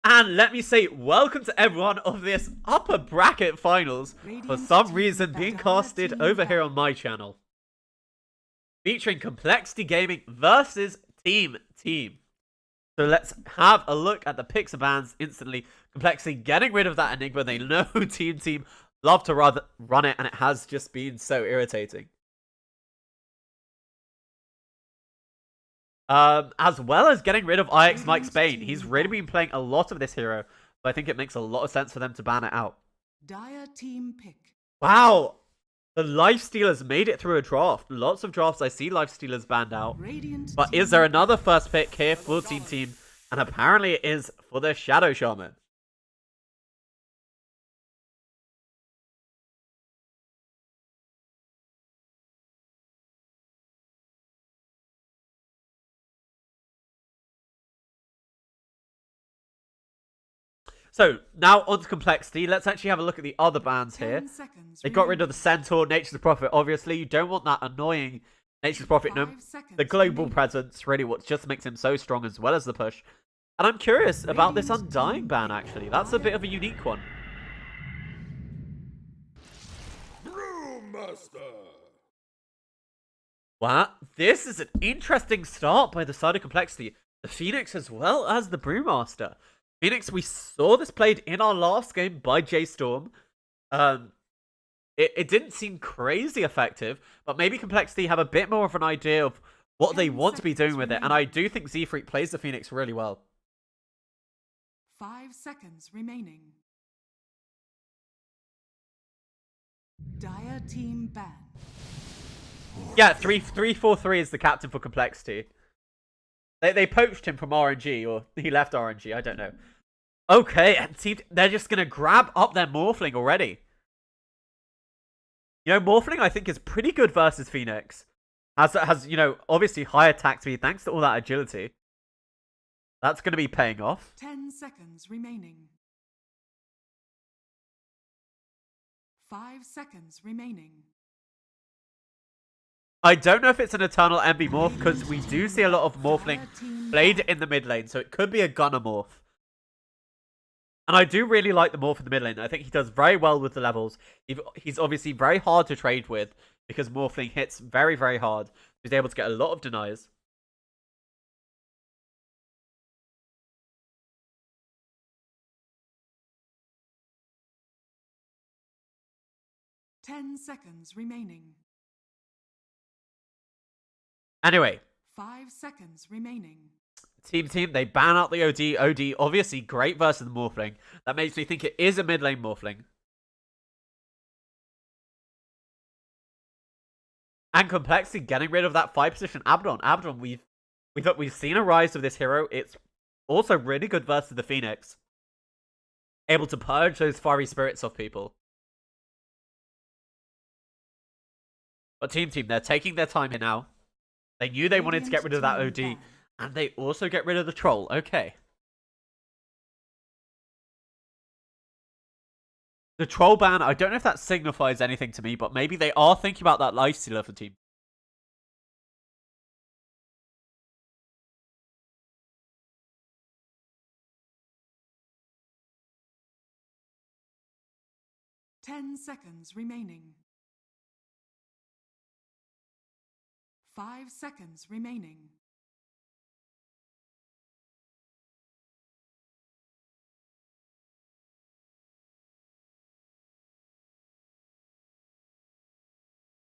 And let me say welcome to everyone of this upper bracket finals, for some reason being casted over here on my channel. Featuring Complexity Gaming versus Team Team. So let's have a look at the picks and bans instantly. Complexity getting rid of that Enigma. They know Team Team love to run it, and it has just been so irritating. As well as getting rid of IX Mike Spain. He's really been playing a lot of this hero, so I think it makes a lot of sense for them to ban it out. Dire team pick. Wow! The Lifestealers made it through a draft. Lots of drafts I see Lifestealers banned out. But is there another first pick here for Team Team? And apparently it is for the Shadow Shaman. So, now onto Complexity. Let's actually have a look at the other bans here. They got rid of the Centaur, Nature's Prophet. Obviously, you don't want that annoying Nature's Prophet. No, the global presence, really what just makes him so strong, as well as the push. And I'm curious about this Undying ban, actually. That's a bit of a unique one. Wow, this is an interesting start by the side of Complexity. The Phoenix as well as the Brewmaster. Phoenix, we saw this played in our last game by J-Storm. It didn't seem crazy effective, but maybe Complexity have a bit more of an idea of what they want to be doing with it. And I do think Z-Freak plays the Phoenix really well. 5 seconds remaining. Dire team ban. Yeah, 3-4-3 is the captain for Complexity. They poached him from RNG, or he left RNG, I don't know. Okay, and see, they're just going to grab up their Morphling already. You know, Morphling, I think, is pretty good versus Phoenix. Has, you know, obviously high attack speed thanks to all that agility. That's going to be paying off. 10 seconds remaining. 5 seconds remaining. I don't know if it's an Eternal Envy morph, because we do see a lot of Morphling played in the mid lane, so it could be a Gunner morph. And I do really like the morph in the mid lane. I think he does very well with the levels. He's obviously very hard to trade with, because Morphling hits very, very hard. He's able to get a lot of denies. Ten seconds remaining. Anyway. 5 seconds remaining. Team, they ban out the OD. OD, obviously great versus the Morphling. That makes me think it is a mid lane Morphling. And Complexity getting rid of that 5 position Abaddon. Abaddon, we've seen a rise of this hero. It's also really good versus the Phoenix. Able to purge those fiery spirits off people. But Team, they're taking their time here now. They knew they wanted to get rid of that OD. And they also get rid of the Troll. Okay. The Troll ban, I don't know if that signifies anything to me, but maybe they are thinking about that Lifestealer for Team. Ten seconds remaining. 5 seconds remaining.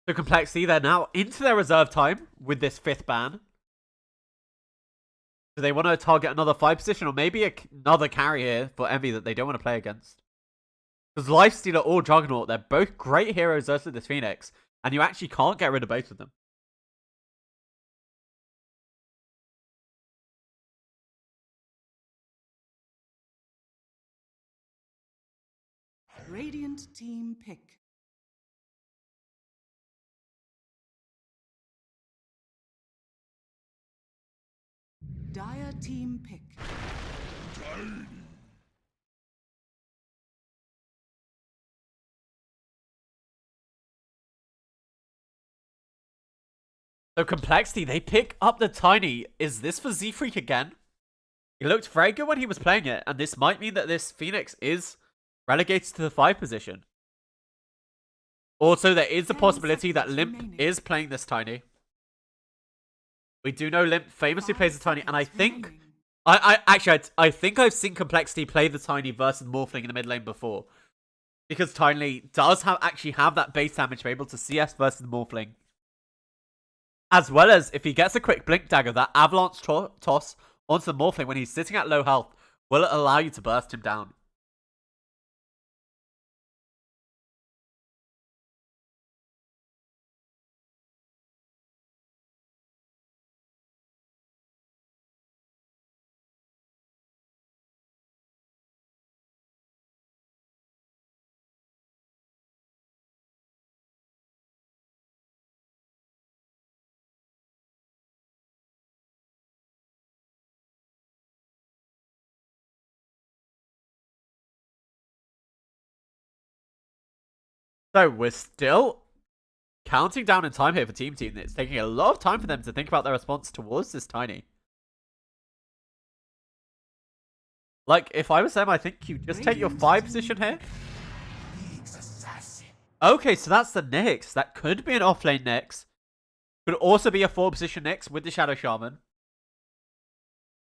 So Complexity, they're now into their reserve time with this 5th ban. Do they want to target another 5 position, or maybe another carry here for Envy that they don't want to play against? Because Lifestealer or Juggernaut, they're both great heroes versus this Phoenix, and you actually can't get rid of both of them. Radiant team pick. Dire team pick. So Complexity, they pick up the Tiny. Is this for Z-Freak again? He looked very good when he was playing it, and this might mean that this Phoenix is relegated to the 5 position. Also, there is the possibility that Limp is playing this Tiny. We do know Limp famously plays the Tiny, and I think... I think I've seen Complexity play the Tiny versus Morphling in the mid lane before. Because Tiny does actually have that base damage to be able to CS versus Morphling. As well as, if he gets a quick Blink Dagger, that Avalanche toss onto the Morphling when he's sitting at low health will allow you to burst him down. So, we're still counting down in time here for Team. It's taking a lot of time for them to think about their response towards this Tiny. Like, if I was them, I think you just take your 5 position here. Okay, so that's the Nyx. That could be an offlane Nyx. Could also be a 4 position Nyx with the Shadow Shaman.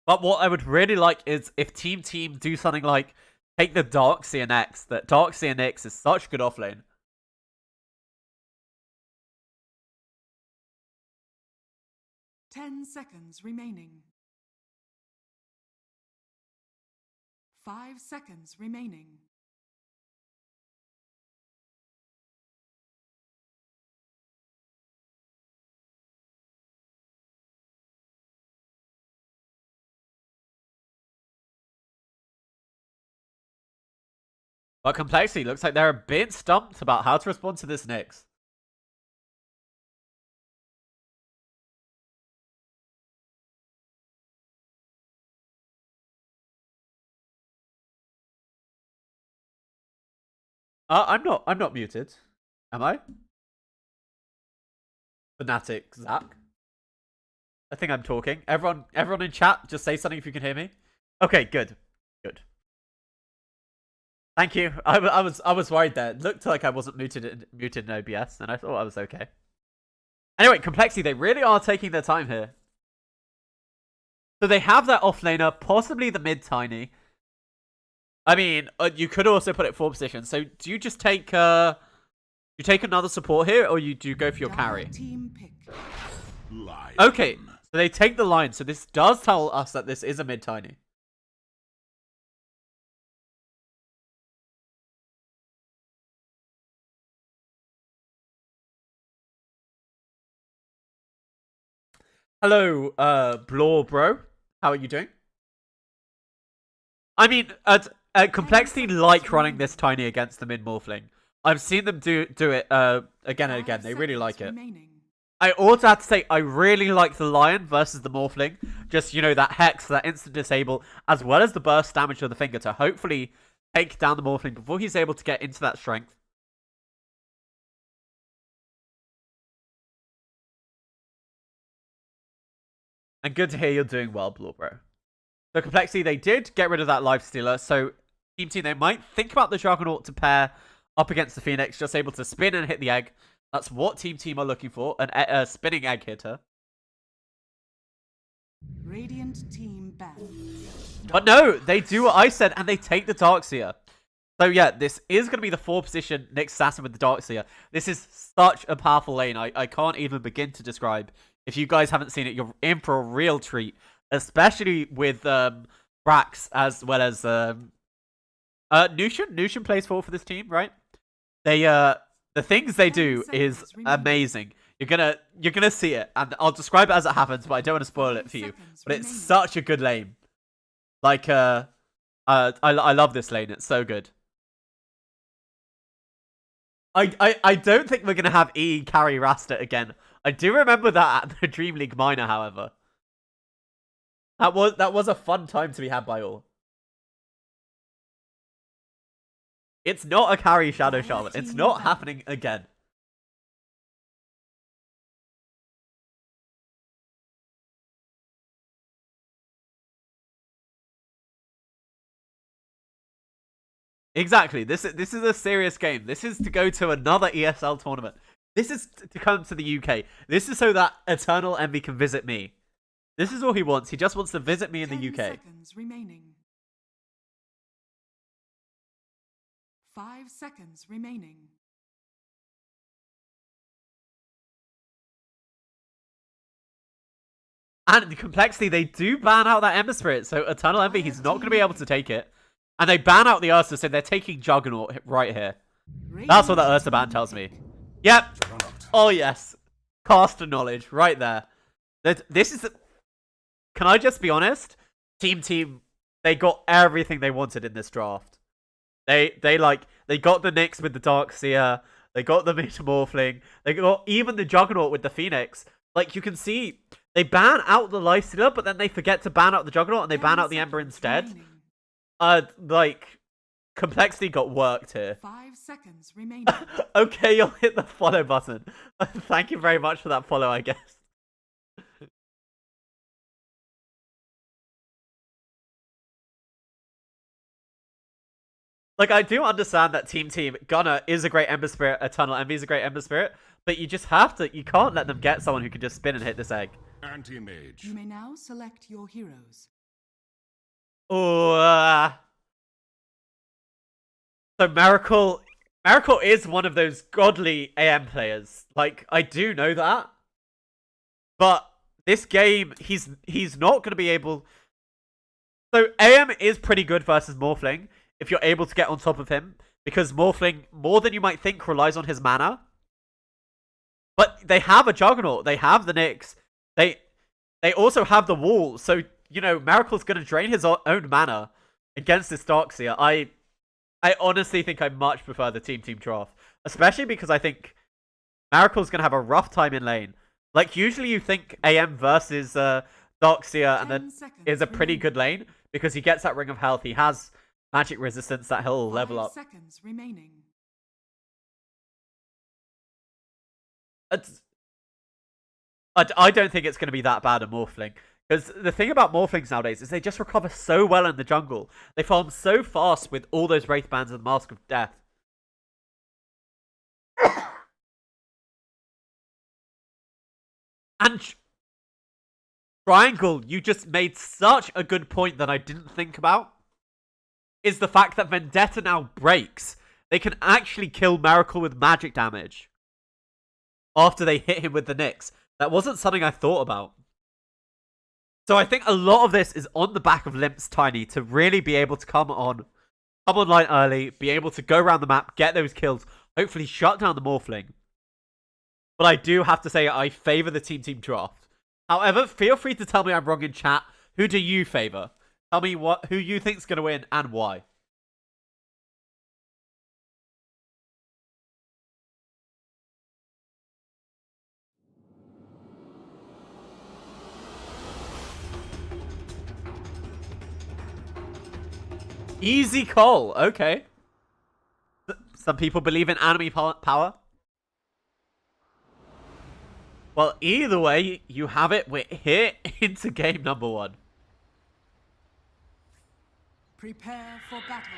But what I would really like is if Team do something like take the Darkseer Nyx. That Darkseer Nyx is such good offlane. Ten seconds remaining. 5 seconds remaining. But Complexity looks like they're a bit stumped about how to respond to this Nyx. I'm not muted. Am I? Fnatic, Zach. I think I'm talking. Everyone in chat, just say something if you can hear me. Okay, good. Good. Thank you. I was worried there. It looked like I wasn't muted in OBS, and I thought I was okay. Anyway, Complexity, they really are taking their time here. So they have that offlaner, possibly the mid Tiny. I mean, you could also put it 4 position. So do you just take you take another support here, or do you go for your carry? Okay, so they take the line. So this does tell us that this is a mid Tiny. Hello, Blore bro. How are you doing? I mean, Complexity like running this Tiny against the mid Morphling. I've seen them do it again and again. They really like it. I also have to say, I really like the Lion versus the Morphling. Just, you know, that Hex, that instant disable, as well as the burst damage of the finger to hopefully take down the Morphling before he's able to get into that strength. And good to hear you're doing well, Blue Bro. So Complexity, they did get rid of that Life Stealer, so Team they might think about the Juggernaut to pair up against the Phoenix, just able to spin and hit the egg. That's what Team are looking for, a spinning egg hitter. Radiant team back. But no, they do what I said, and they take the Darkseer. So yeah, this is going to be the 4 position Nyx Assassin with the Darkseer. This is such a powerful lane, I can't even begin to describe. If you guys haven't seen it, you're in for a real treat. Especially with Brax as well as Nushin. Nushin plays for this team, right? They the things they do is amazing. You're gonna see it, and I'll describe it as it happens, but I don't want to spoil it for you. But it's such a good lane. Like I love this lane. It's so good. I don't think we're gonna have E carry Rasta again. I do remember that at the Dream League Minor, however. That was a fun time to be had by all. It's not a carry Shadow Shaman. It's not happening again. Exactly. This is a serious game. This is to go to another ESL tournament. This is to come to the UK. This is so that Eternal Envy can visit me. This is all he wants. He just wants to visit me in the 10 UK. seconds remaining. 5 seconds remaining. And the complexity, they do ban out that Ember Spirit, so Eternal Envy, he's not going to be able to take it. And they ban out the Ursa, so they're taking Juggernaut right here. That's what that Ursa ban tells me. Yep. Oh, yes. Caster knowledge right there. This is... Can I just be honest? Team, they got everything they wanted in this draft. They got the Nyx with the Darkseer. They got the Metamorphling. They got even the Juggernaut with the Phoenix. Like, you can see, they ban out the Lifestealer, but then they forget to ban out the Juggernaut, and they ban out the Ember instead. Like, complexity got worked here. 5 seconds remaining. Okay, you'll hit the follow button. Thank you very much for that follow, I guess. Like, I do understand that Team Gunner is a great Ember Spirit, Eternal Envy is a great Ember Spirit, but you just have to, you can't let them get someone who can just spin and hit this egg. Anti-mage. You may now select your heroes. Oh, so Miracle is one of those godly AM players. Like, I do know that. But this game, he's not going to be able... So, AM is pretty good versus Morphling, if you're able to get on top of him. Because Morphling, more than you might think, relies on his mana. But they have a Juggernaut. They have the Nyx. They also have the wall. So, you know, Miracle's going to drain his own mana against this Darkseer. I honestly think I much prefer the team draft. Especially because I think Miracle's going to have a rough time in lane. Like, usually you think AM versus Darkseer and then is a pretty good lane. Because he gets that Ring of Health. He has magic resistance that he'll level up. 5 seconds remaining. I don't think it's going to be that bad a Morphling. Because the thing about Morphlings nowadays is they just recover so well in the jungle. They farm so fast with all those Wraith Bands and Mask of Death. And Triangle, you just made such a good point that I didn't think about. Is the fact that Vendetta now breaks. They can actually kill Miracle with magic damage. After they hit him with the Nyx. That wasn't something I thought about. So I think a lot of this is on the back of Limp's Tiny to really be able to come online early, be able to go around the map, get those kills, hopefully shut down the Morphling. But I do have to say I favour the team draft. However, feel free to tell me I'm wrong in chat. Who do you favour? Tell me who you think's going to win and why. Easy call. Okay. Some people believe in enemy power. Well, either way, you have it. We're here into game number 1. Prepare for battle.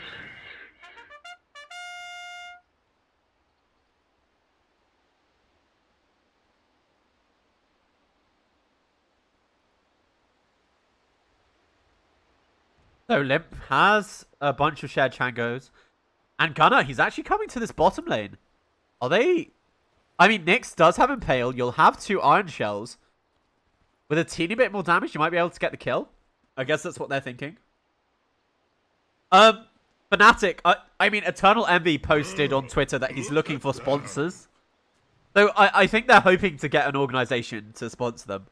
So Limp has a bunch of shared Changos. And Gunner, he's actually coming to this bottom lane. Are they... I mean, Nyx does have Impale. You'll have 2 Iron Shells. With a teeny bit more damage, you might be able to get the kill. I guess that's what they're thinking. Fnatic, I mean, Eternal Envy posted on Twitter that he's looking for sponsors. So I think they're hoping to get an organization to sponsor them.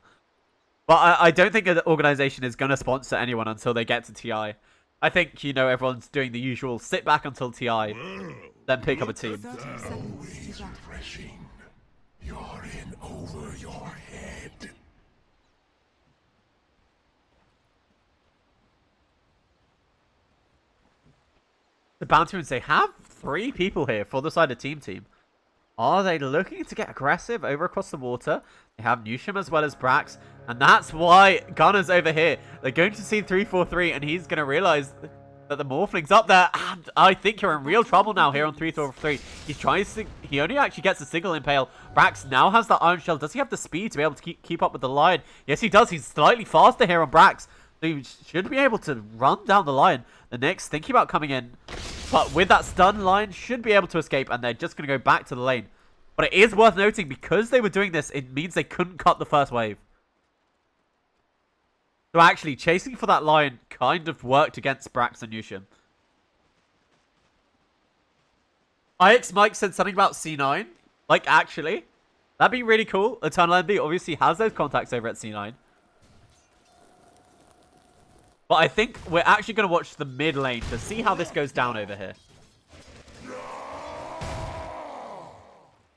But I don't think an organization is going to sponsor anyone until they get to TI. I think, you know, everyone's doing the usual sit back until TI, then pick up a team. 30 seconds to battle. Refreshing. You're in over your head. The Bountyans, they have 3 people here for the side of team. Are they looking to get aggressive over across the water? They have Newsham as well as Brax. And that's why Gunner's over here. They're going to see 3-4-3 and he's going to realize But the Morphling's up there, and I think you're in real trouble now here on 3-3. He's trying to... He only actually gets a single impale. Brax now has the Iron Shell. Does he have the speed to be able to keep up with the Lion? Yes, he does. He's slightly faster here on Brax. So he should be able to run down the Lion. The Knicks thinking about coming in. But with that stun, Lion should be able to escape, and they're just going to go back to the lane. But it is worth noting, because they were doing this, it means they couldn't cut the first wave. So actually, chasing for that Lion kind of worked against Brax and Yushim. IX Mike said something about C9. Like, actually. That'd be really cool. Eternal Envy obviously has those contacts over at C9. But I think we're actually going to watch the mid lane to see how this goes down over here.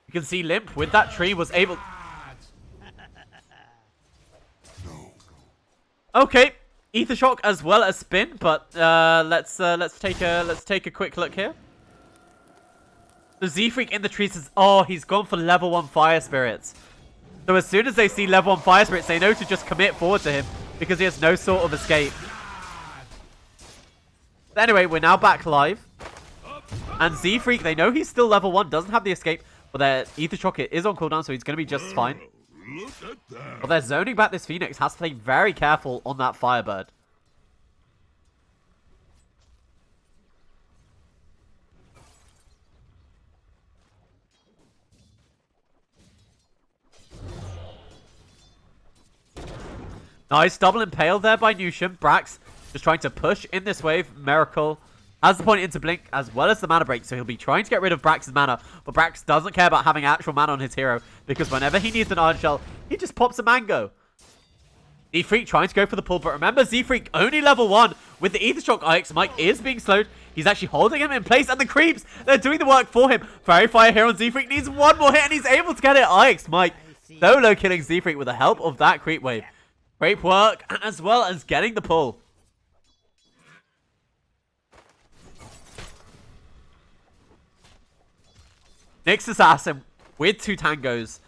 You can see Limp with that tree was able... Okay, Ether Shock as well as Spin, but let's take a quick look here. The Z-Freak in the tree says, oh, he's gone for level 1 Fire Spirits. So as soon as they see level 1 Fire Spirits, they know to just commit forward to him because he has no sort of escape. But anyway, we're now back live. And Z-Freak, they know he's still level 1, doesn't have the escape, but their Ether Shock is on cooldown, so he's going to be just fine. But they're zoning back this Phoenix. Has to play very careful on that Firebird. Nice double impale there by Nusham. Brax just trying to push in this wave. Miracle has the point into Blink as well as the mana break, so he'll be trying to get rid of Brax's mana, but Brax doesn't care about having actual mana on his hero, because whenever he needs an Iron Shell, he just pops a Mango. Z-Freak trying to go for the pull, but remember, Z-Freak only level 1 with the Ether Shock. IX Mike is being slowed. He's actually holding him in place, and the creeps, they're doing the work for him. Fairy Fire here on Z-Freak needs one more hit, and he's able to get it. IX Mike solo killing Z-Freak with the help of that creep wave. Great work, as well as getting the pull. Nyx Assassin with two tangos.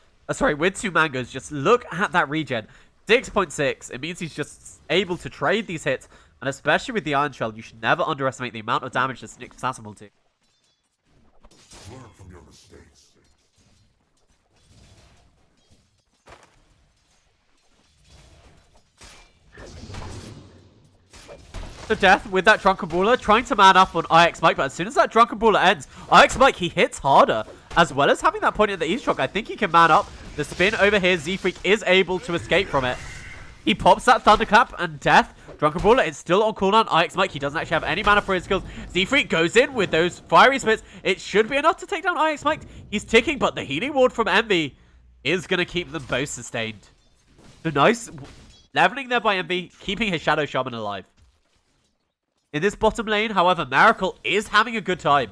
With two mangoes. Just look at that regen. 6.6. It means he's just able to trade these hits. And especially with the Iron Shell, you should never underestimate the amount of damage this Nyx Assassin will do. Learn from your mistakes. So Death with that Drunken Brawler trying to man up on IX Mike, but as soon as that Drunken Brawler ends, IX Mike, he hits harder. As well as having that point at the Ether Shock, I think he can man up. The spin over here, Z-Freak is able to escape from it. He pops that Thunderclap, and Death, Drunken Brawler, it's still on cooldown. IX Mike, he doesn't actually have any mana for his skills. Z-Freak goes in with those fiery spits. It should be enough to take down IX Mike. He's ticking, but the healing ward from Envy is going to keep them both sustained. So nice leveling there by Envy, keeping his Shadow Shaman alive. In this bottom lane, however, Miracle is having a good time.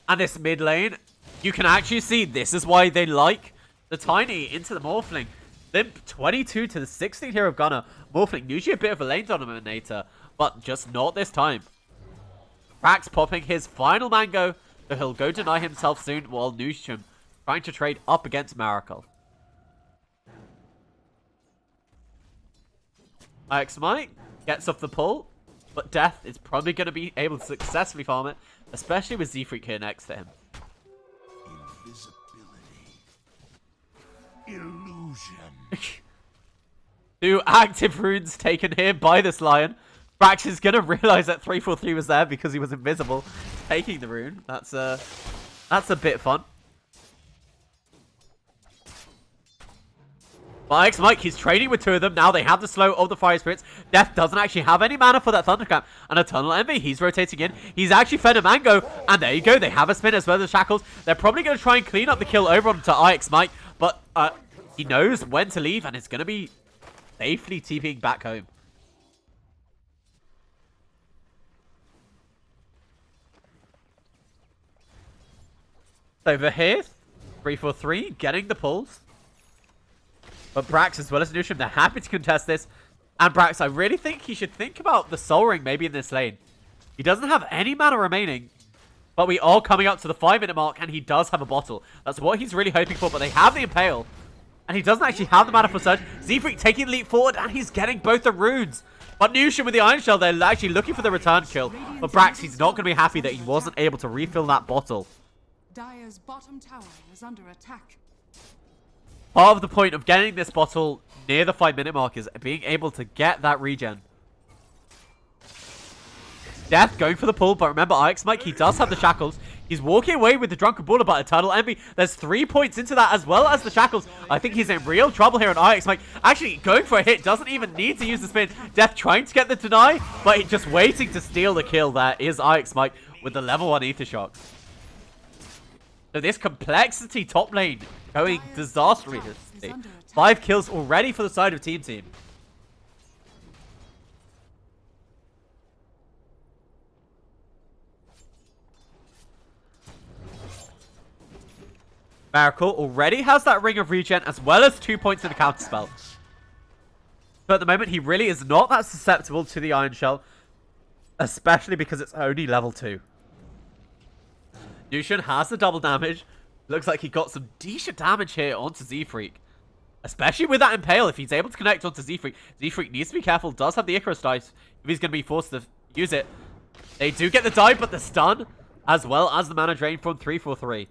And this mid lane, you can actually see this is why they like the Tiny into the Morphling. Limp 22 to the 16 here of Gunner. Morphling, usually a bit of a lane dominator, but just not this time. Brax popping his final mango, so he'll go deny himself soon, while Nushim trying to trade up against Miracle. IX Mike gets off the pull, but Death is probably going to be able to successfully farm it, especially with Z-Freak here next to him. Invisibility. Illusion. 2 active runes taken here by this Lion. Brax is going to realize that 343 was there because he was invisible, taking the rune. That's a bit fun. But IX Mike, he's trading with 2 of them. Now they have the slow of the Fire Spirits. Death doesn't actually have any mana for that Thunderclap. And Eternal Envy, he's rotating in. He's actually fed a Mango. And there you go. They have a spin as well as Shackles. They're probably going to try and clean up the kill over onto IX Mike. But he knows when to leave and it's going to be safely TPing back home. Over here, 343 getting the pulls. But Brax as well as Nushim, they're happy to contest this. And Brax, I really think he should think about the Soul Ring maybe in this lane. He doesn't have any mana remaining. But we are coming up to the 5-minute mark, and he does have a bottle. That's what he's really hoping for, but they have the Impale. And he doesn't actually have the mana for Surge. Z-Freak taking the leap forward, and he's getting both the runes. But Nushin with the Iron Shell, they're actually looking for the return kill. But Brax, he's not going to be happy that he wasn't able to refill that bottle. Dire's bottom tower is under attack. Part of the point of getting this bottle near the 5-minute mark is being able to get that regen. Death going for the pull, but remember, Ix Mike, he does have the shackles. He's walking away with the Drunken Baller, but Eternal Envy, there's 3 points into that as well as the shackles. I think he's in real trouble here on Ix Mike. Actually, going for a hit, doesn't even need to use the spin. Death trying to get the deny, but just waiting to steal the kill there is Ix Mike with the level 1 Ether Shock. So this complexity top lane going disastrously. 5 kills already for the side of Team. Miracle already has that Ring of Regen as well as 2 points in the counterspell. But at the moment, he really is not that susceptible to the Iron Shell, especially because it's only level 2. Nushin has the double damage. Looks like he got some decent damage here onto Z-Freak. Especially with that Impale, if he's able to connect onto Z-Freak. Z-Freak needs to be careful, does have the Icarus dice if he's going to be forced to use it. They do get the dive, but the stun, as well as the mana drain from 343.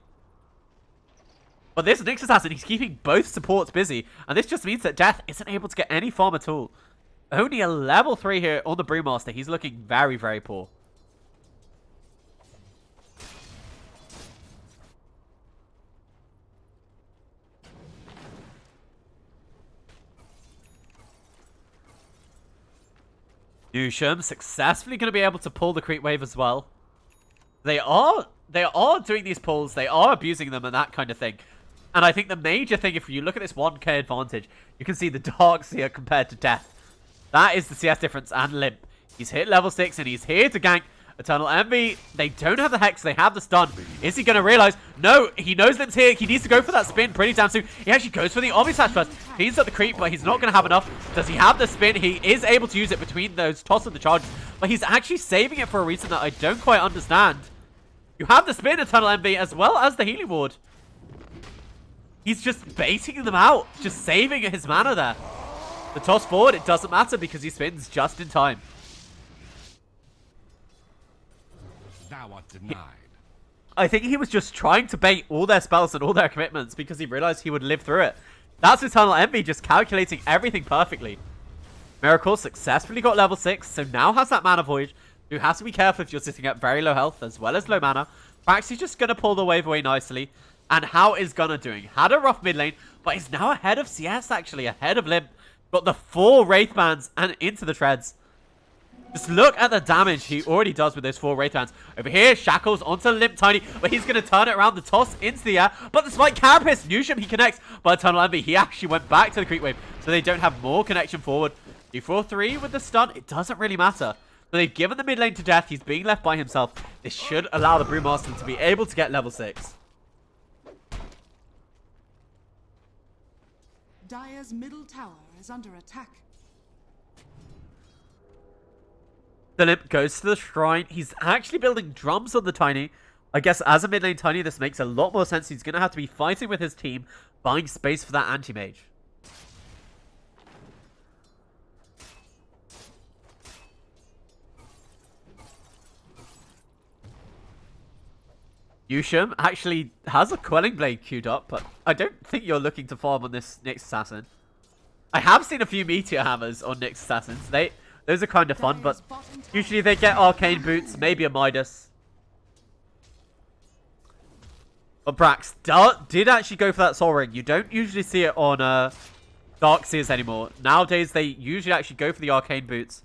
But this Nyx Assassin, he's keeping both supports busy. And this just means that Death isn't able to get any farm at all. Only a level 3 here on the Brewmaster. He's looking very, very poor. Nushin successfully going to be able to pull the creep wave as well. They are doing these pulls. They are abusing them and that kind of thing. And I think the major thing, if you look at this 1k advantage, you can see the Darkseer compared to Death. That is the CS difference and Limp. He's hit level 6 and he's here to gank Eternal Envy. They don't have the Hex, they have the stun. Is he going to realize? No, he knows Limp's here. He needs to go for that spin pretty damn soon. He actually goes for the Omni Slash first. Cleans up the creep, but he's not going to have enough. Does he have the spin? He is able to use it between those toss of the charges. But he's actually saving it for a reason that I don't quite understand. You have the spin, Eternal Envy, as well as the healing ward. He's just baiting them out, just saving his mana there. The toss forward, it doesn't matter because he spins just in time. Thou art denied. I think he was just trying to bait all their spells and all their commitments because he realized he would live through it. That's Eternal Envy just calculating everything perfectly. Miracle successfully got level 6, so now has that mana voyage. You have to be careful if you're sitting at very low health as well as low mana. Praxis just going to pull the wave away nicely. And how is Gunnar doing? Had a rough mid lane, but he's now ahead of CS actually, ahead of Limp. Got the 4 Wraith Bands and into the treads. Just look at the damage he already does with those 4 Wraith Bands. Over here, Shackles onto Limp Tiny, but he's going to turn it around, the toss into the air. But despite Carapace, Nushin, he connects. But Eternal Envy, he actually went back to the creep wave, so they don't have more connection forward. 2-4-3 with the stun, it doesn't really matter. But they've given the mid lane to Death, he's being left by himself. This should allow the Brewmaster to be able to get level 6. Dire's middle tower is under attack. The Limp goes to the shrine. He's actually building drums on the Tiny. I guess as a mid lane Tiny, this makes a lot more sense. He's going to have to be fighting with his team, buying space for that anti-mage. Yusham actually has a Quelling Blade queued up, but I don't think you're looking to farm on this Nyx Assassin. I have seen a few Meteor Hammers on Nyx Assassins. Those are kind of fun, but usually they get Arcane Boots, maybe a Midas. But Brax did actually go for that Soul Ring. You don't usually see it on Darkseers anymore. Nowadays, they usually actually go for the Arcane Boots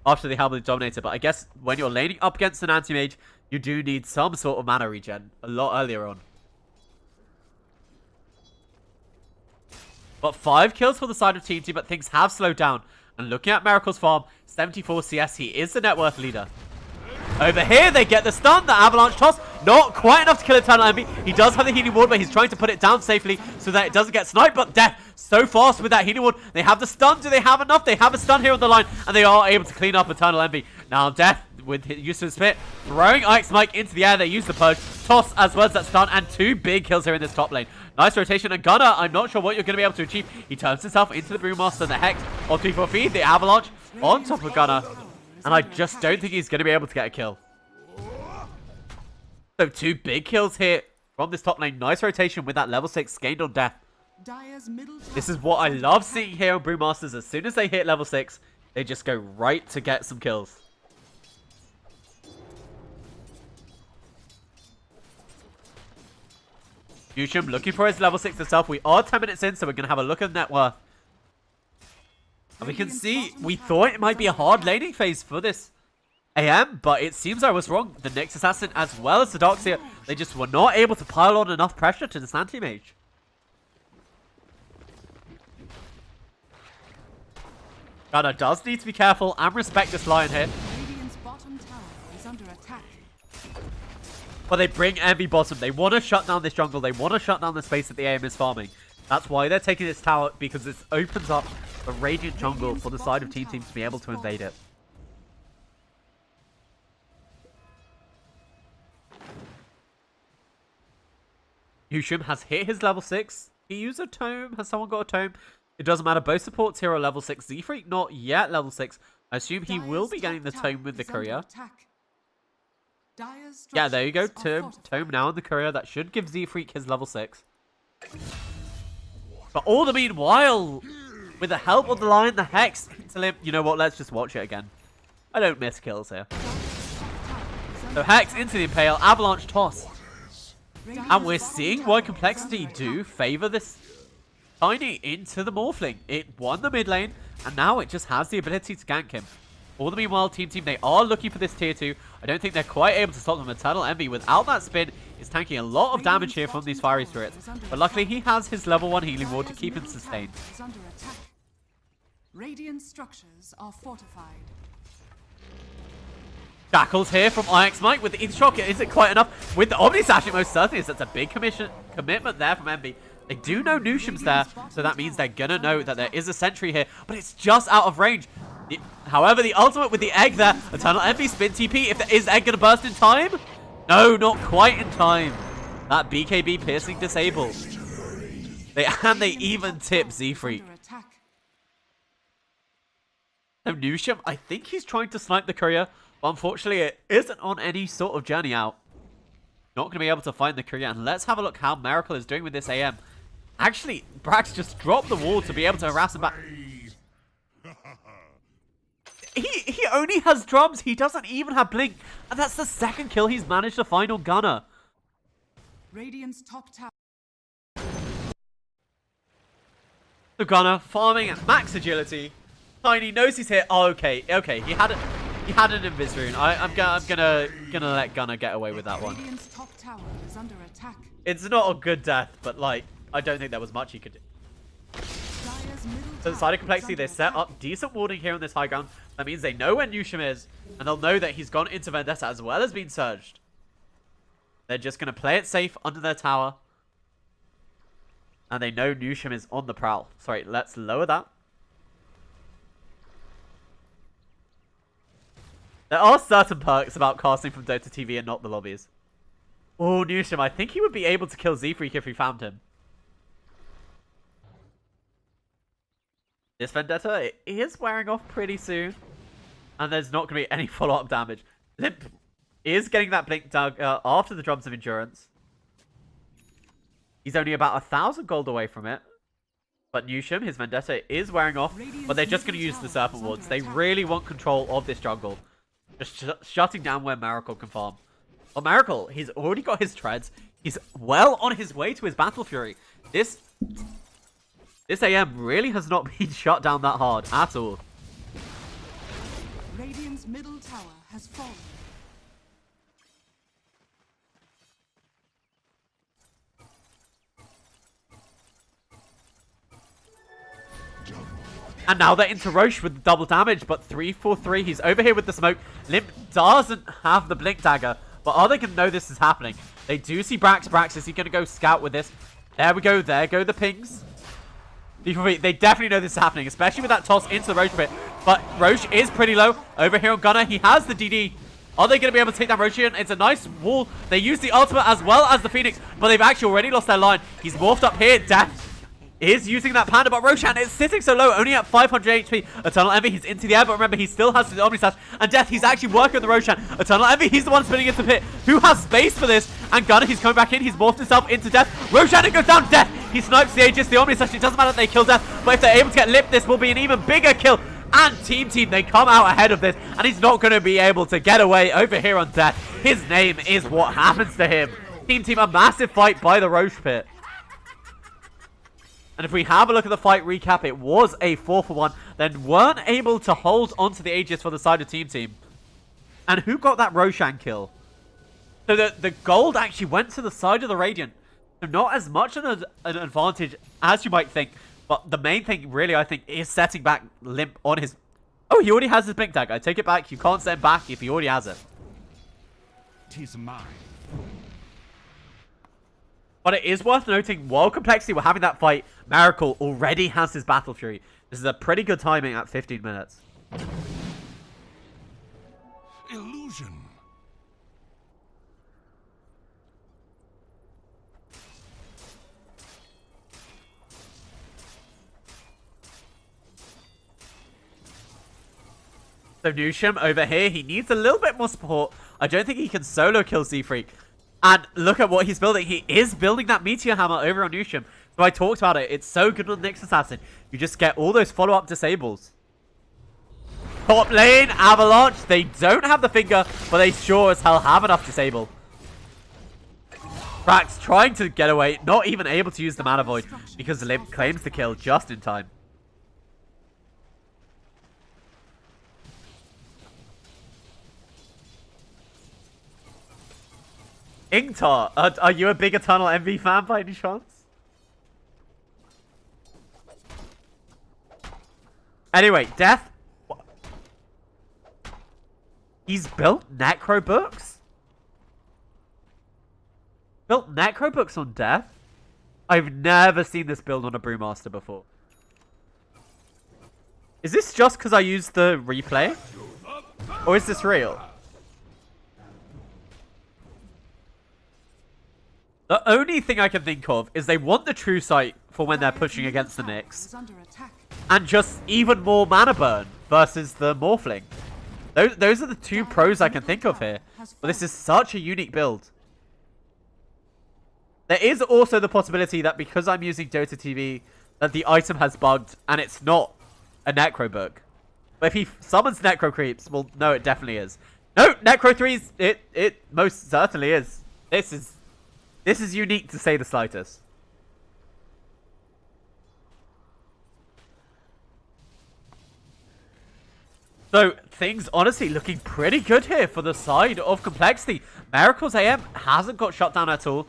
after they have the Dominator. But I guess when you're laning up against an Anti-Mage, you do need some sort of mana regen a lot earlier on. But 5 kills for the side of Team T, but things have slowed down. And looking at Miracle's farm, 74 CS, he is the net worth leader. Over here, they get the stun, the avalanche toss. Not quite enough to kill Eternal Envy. He does have the healing ward, but he's trying to put it down safely so that it doesn't get sniped. But Death, so fast with that healing ward. They have the stun. Do they have enough? They have a stun here on the line, and they are able to clean up Eternal Envy. Now, Death with his use of spit, throwing Ike's Mike into the air. They use the purge, toss as well as that stun, and 2 big kills here in this top lane. Nice rotation, and Gunner, I'm not sure what you're going to be able to achieve. He turns himself into the Brewmaster, the Hex, on 3-4 feed, the Avalanche on top of Gunner, and I just don't think he's going to be able to get a kill. So 2 big kills here from this top lane. Nice rotation with that level 6 gained on death. This is what I love seeing here on Brewmasters. As soon as they hit level 6, they just go right to get some kills. Yushim looking for his level 6 himself. We are 10 minutes in, so we're going to have a look at net worth. And we can see, we thought it might be a hard laning phase for this AM, but it seems I was wrong. The Nyx Assassin as well as the Darkseer, they just were not able to pile on enough pressure to this anti-mage. Gunner does need to be careful and respect this Lion here. Radiant's bottom tower is under attack. But they bring Envy bottom. They want to shut down this jungle. They want to shut down the space that the AM is farming. That's why they're taking this tower, because this opens up a Radiant jungle for the side of Team to be able to invade it. Yushim has hit his level 6. He used a tome. Has someone got a tome? It doesn't matter. Both supports here are level 6. Z-Freak not yet level 6. I assume he will be getting the tome with the courier. Yeah, there you go. Tome now in the courier. That should give Z-Freak his level 6. But all the meanwhile, with the help of the Lion, the Hex, you know what? Let's just watch it again. I don't miss kills here. So Hex into the Impale, Avalanche toss. And we're seeing why Complexity do favor this Tiny into the Morphling. It won the mid lane, and now it just has the ability to gank him. All the meanwhile, Team, they are looking for this tier 2. I don't think they're quite able to stop them. Eternal Envy, without that spin, is tanking a lot of damage here from these fiery spirits. But luckily, he has his level 1 healing ward to keep him sustained. Radiant structures are fortified. Shackles here from IX Mike with the Ether Shock. Is it quite enough? With the Omni Sash, it most certainly is. That's a big commitment there from Envy. They do know Nushim's there, so that means they're gonna know that there is a sentry here, but it's just out of range. However, the ultimate with the egg there, Eternal Envy, spin TP. If there is egg gonna burst in time? No, not quite in time. That BKB piercing disabled. They even tip Z-Freak. So Nushim, I think he's trying to snipe the courier, but unfortunately it isn't on any sort of journey out. Not going to be able to find the courier, and let's have a look how Miracle is doing with this AM. Actually, Brax just dropped the wall to be able to harass him back. He only has drums. He doesn't even have blink, and that's the second kill he's managed to find on Gunner. Radiant's top tower. So Gunner farming at max agility. Tiny knows he's here. Oh, okay. He had an invis rune. I'm gonna let Gunner get away with that one. Radiant's top tower is under attack. It's not a good death, but like I don't think there was much he could do. So the side of Complexity, they set up decent warding here on this high ground. That means they know where Nushim is, and they'll know that he's gone into Vendetta as well as being surged. They're just gonna play it safe under their tower, and they know Nushim is on the prowl. Sorry, let's lower that. There are certain perks about casting from Dota TV and not the lobbies. Oh, Nushim, I think he would be able to kill Z-Freak if we found him. This Vendetta, it is wearing off pretty soon. And there's not going to be any follow-up damage. Limp is getting that blink dug after the Drums of Endurance. He's only about 1,000 gold away from it. But Nushim, his Vendetta, is wearing off. But they're just going to use the Serpent Wards. They really want control of this jungle. Just shutting down where Miracle can farm. Well, Miracle, he's already got his treads. He's well on his way to his Battle Fury. This AM really has not been shut down that hard at all. Radiant's middle tower has fallen. And now they're into Roche with the double damage, but 3-4-3, he's over here with the smoke. Limp doesn't have the Blink Dagger, but are they going to know this is happening? They do see Brax. Brax, is he going to go scout with this? There we go, there go the pings. They definitely know this is happening, especially with that toss into the Roche pit. But Roche is pretty low. Over here on Gunner, he has the DD. Are they going to be able to take down Roshan? It's a nice wall. They use the ultimate as well as the Phoenix, but they've actually already lost their line. He's morphed up here. Death is using that Panda, but Roshan is sitting so low, only at 500 HP. Eternal Envy, he's into the air, but remember, he still has the Omni Slash. And Death, he's actually working with the Roshan. Eternal Envy, he's the one spinning into pit. Who has space for this? And Gunner, he's coming back in. He's morphed himself into Death. Roshan, it goes down. Death, he snipes the Aegis, the Omni Slash. It doesn't matter if they kill Death, but if they're able to get Lip, this will be an even bigger kill. And Team, they come out ahead of this, and he's not going to be able to get away over here on Death. His name is what happens to him. Team, a massive fight by the Roche pit. And if we have a look at the fight recap, it was a 4-for-1. Then weren't able to hold onto the Aegis for the side of Team. And who got that Roshan kill? So the gold actually went to the side of the Radiant. So not as much an advantage as you might think. But the main thing, really, I think, is setting back Limp on his... Oh, he already has his Blink Tag. I take it back. You can't set him back if he already has it. 'Tis mine. But it is worth noting, while Complexity were having that fight, Miracle already has his Battle Fury. This is a pretty good timing at 15 minutes. Illusion. So Nusham over here, he needs a little bit more support. I don't think he can solo kill Z-Freak. And look at what he's building. He is building that Meteor Hammer over on Nusham. So I talked about it. It's so good on Nyx Assassin. You just get all those follow-up disables. Top lane, Avalanche. They don't have the finger, but they sure as hell have enough disable. Prax trying to get away, not even able to use the Mana Void because Limp claims the kill just in time. Ingtar, are you a big Eternal Envy fan by any chance? Anyway, Death. He's built Necro Books? Built Necro Books on Death? I've never seen this build on a Brewmaster before. Is this just because I used the replay? Or is this real? The only thing I can think of is they want the True Sight for when they're pushing against the Nyx. And just even more mana burn versus the Morphling. Those are the two pros I can think of here. But this is such a unique build. There is also the possibility that because I'm using Dota TV, that the item has bugged and it's not a Necro Book. But if he summons Necro Creeps, well, no, it definitely is. No, Necro 3s, it most certainly is. This is unique to say the slightest. So, things honestly looking pretty good here for the side of Complexity. Miracle's AM hasn't got shut down at all.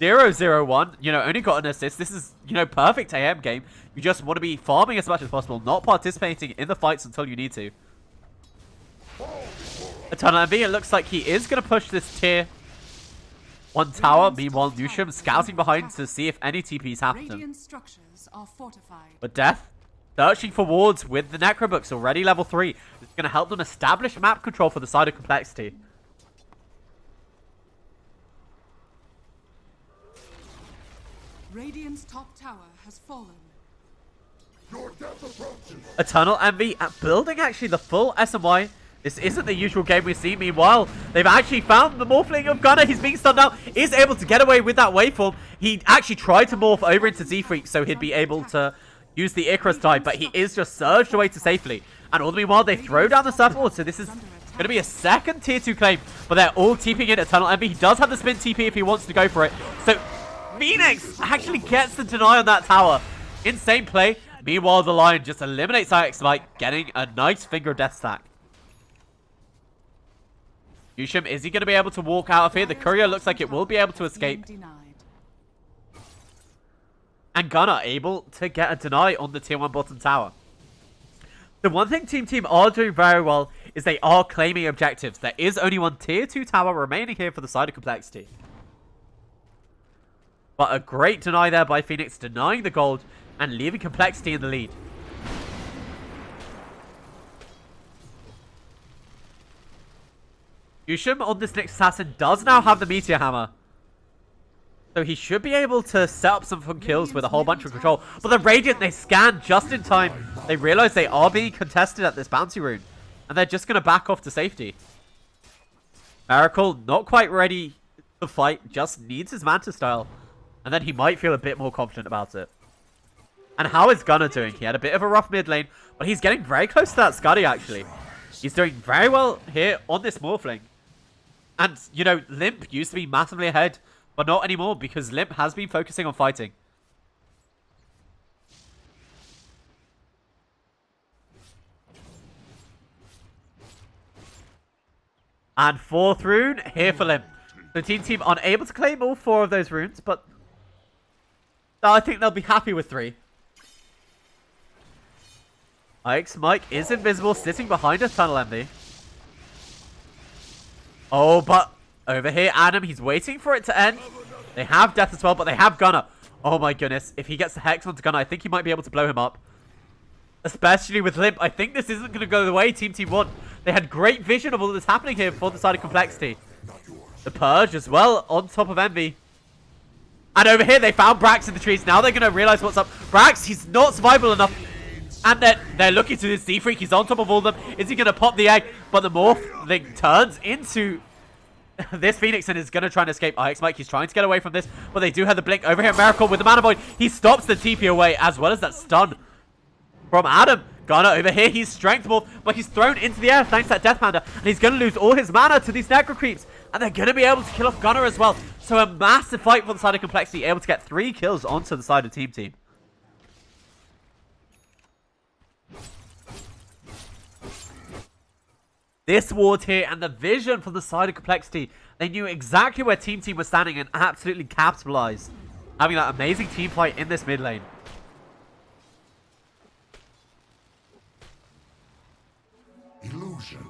0-0-1, only got an assist. This is, perfect AM game. You just want to be farming as much as possible, not participating in the fights until you need to. Eternal Envy, it looks like he is going to push this tier 1 tower. Meanwhile, Nusham scouting behind to see if any TPs happen. But Death, searching for wards with the Necrobooks, already level 3. It's going to help them establish map control for the side of Complexity. Radiant's top tower has fallen. Your death approaches. Eternal Envy building actually the full SMY. This isn't the usual game we see. Meanwhile, they've actually found the Morphling of Gunner. He's being stunned out. Is able to get away with that waveform. He actually tried to morph over into Z-Freak so he'd be able to use the Icarus type, but he is just surged away to safely. And all the meanwhile, they throw down the surfboard. So this is going to be a second tier 2 claim, but they're all TPing in Eternal Envy. He does have the spin TP if he wants to go for it. So Phoenix actually gets the deny on that tower. Insane play. Meanwhile, the Lion just eliminates Ix by getting a nice finger death stack. Yushim, is he going to be able to walk out of here? The courier looks like it will be able to escape. And Gunner able to get a deny on the tier 1 bottom tower. The one thing Team are doing very well is they are claiming objectives. There is only one tier 2 tower remaining here for the side of Complexity. But a great deny there by Phoenix, denying the gold and leaving Complexity in the lead. Yushim on this next assassin does now have the Meteor Hammer. So he should be able to set up some fun kills with a whole bunch of control. But the Radiant, they scan just in time. They realize they are being contested at this bounty rune. And they're just going to back off to safety. Miracle, not quite ready to fight. Just needs his Manta style. And then he might feel a bit more confident about it. And how is Gunnar doing? He had a bit of a rough mid lane. But he's getting very close to that Scuddy, actually. He's doing very well here on this Morphling. And, you know, Limp used to be massively ahead. But not anymore, because Limp has been focusing on fighting. And 4th rune here for Limp. The team unable to claim all 4 of those runes, but I think they'll be happy with 3. Ike's Mike is invisible, sitting behind a Tunnel Envy. Oh, but over here, Adam, he's waiting for it to end. They have Death as well, but they have Gunnar. Oh my goodness. If he gets the Hex onto Gunnar, I think he might be able to blow him up. Especially with Limp. I think this isn't going to go the way Team want. They had great vision of all that's happening here for the side of Complexity. The Purge as well on top of Envy. And over here, they found Brax in the trees. Now they're going to realize what's up. Brax, he's not survivable enough. And they're looking to this D-Freak. He's on top of all of them. Is he going to pop the egg? But the Morphling turns into this Phoenix and is going to try and escape. IX Mike, he's trying to get away from this. But they do have the blink over here. Miracle with the Mana Void. He stops the TP away as well as that stun from Adam. Gunnar over here. He's Strength Morph, but he's thrown into the air thanks to that Death Panda. And he's going to lose all his mana to these Necro Creeps. And they're going to be able to kill off Gunnar as well. So a massive fight for the side of Complexity. Able to get 3 kills onto the side of Team. This ward here and the vision from the side of Complexity. They knew exactly where Team was standing and absolutely capitalized. Having that amazing team fight in this mid lane. Illusion.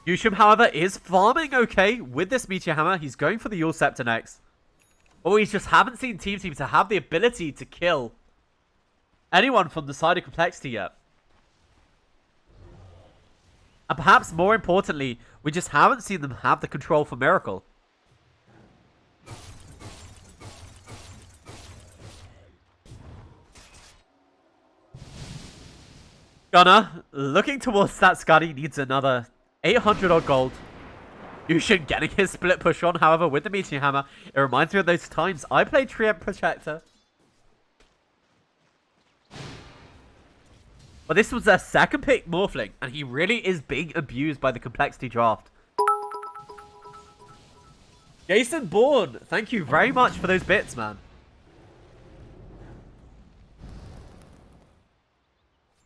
Yushim, however, is farming okay with this Meteor Hammer. He's going for the Yule Scepter next. But we just haven't seen Team to have the ability to kill anyone from the side of Complexity yet. And perhaps more importantly, we just haven't seen them have the control for Miracle. Gunnar, looking towards that Scuddy, needs another 800 odd gold. Yushin getting his split push on, however, with the Meteor Hammer. It reminds me of those times I played Treant Protector. But this was their second pick Morphling, and he really is being abused by the Complexity draft. Jason Bourne, thank you very much for those bits, man.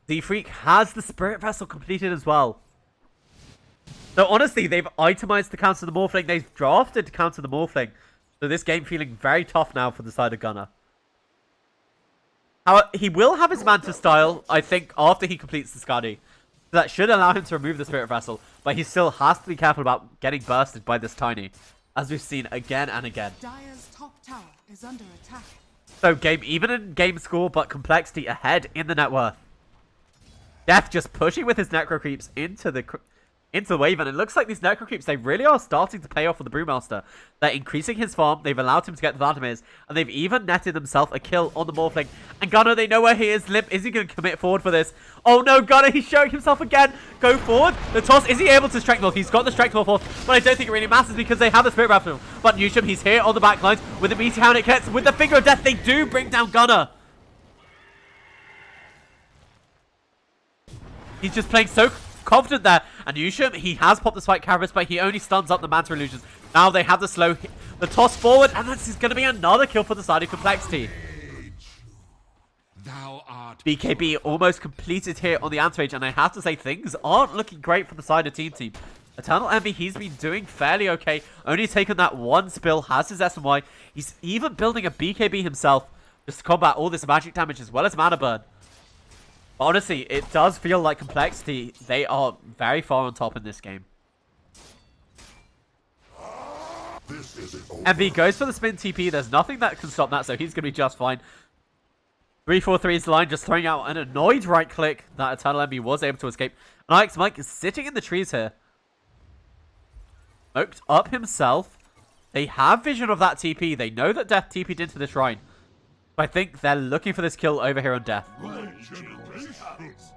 D-Freak has the Spirit Vessel completed as well. So honestly, they've itemized to counter the Morphling. They've drafted to counter the Morphling. So this game feeling very tough now for the side of Gunnar. However, he will have his Manta style, I think, after he completes the Scuddy. So that should allow him to remove the Spirit Vessel. But he still has to be careful about getting bursted by this Tiny. As we've seen again and again. Dire's top tower is under attack. So game even in game score, but Complexity ahead in the net worth. Death just pushing with his Necro Creeps into the wave, and it looks like these Necro Creeps, they really are starting to pay off for the Brewmaster. They're increasing his farm, they've allowed him to get the Vladimirs, and they've even netted themselves a kill on the Morphling. And Gunnar, they know where he is. Limp, is he going to commit forward for this? Oh no, Gunnar, he's showing himself again. Go forward. The toss, is he able to Strength Morph? He's got the Strength Morph off, but I don't think it really matters because they have the Spirit Raffle. But Newsham, he's here on the back lines with the Meteor Hound. It connects with the Finger of Death. They do bring down Gunnar. He's just playing so confident there. And Yushim, he has popped the Spike Carapace, but he only stuns up the Manta Illusions. Now they have the slow, the toss forward, and this is going to be another kill for the side of Complexity. Thou art BKB almost completed here on the Anti-Mage, and I have to say, things aren't looking great for the side of Team. Eternal Envy, he's been doing fairly okay. Only taken that one spill, has his SMY. He's even building a BKB himself just to combat all this magic damage as well as mana burn. But honestly, it does feel like Complexity, they are very far on top in this game. MV goes for the spin TP. There's nothing that can stop that, so he's going to be just fine. 3-4-3's line, just throwing out an annoyed right click that Eternal Envy was able to escape. And Alex Mike is sitting in the trees here. smoked up himself. They have vision of that TP. They know that Death TP'd into this shrine. I think they're looking for this kill over here on Death.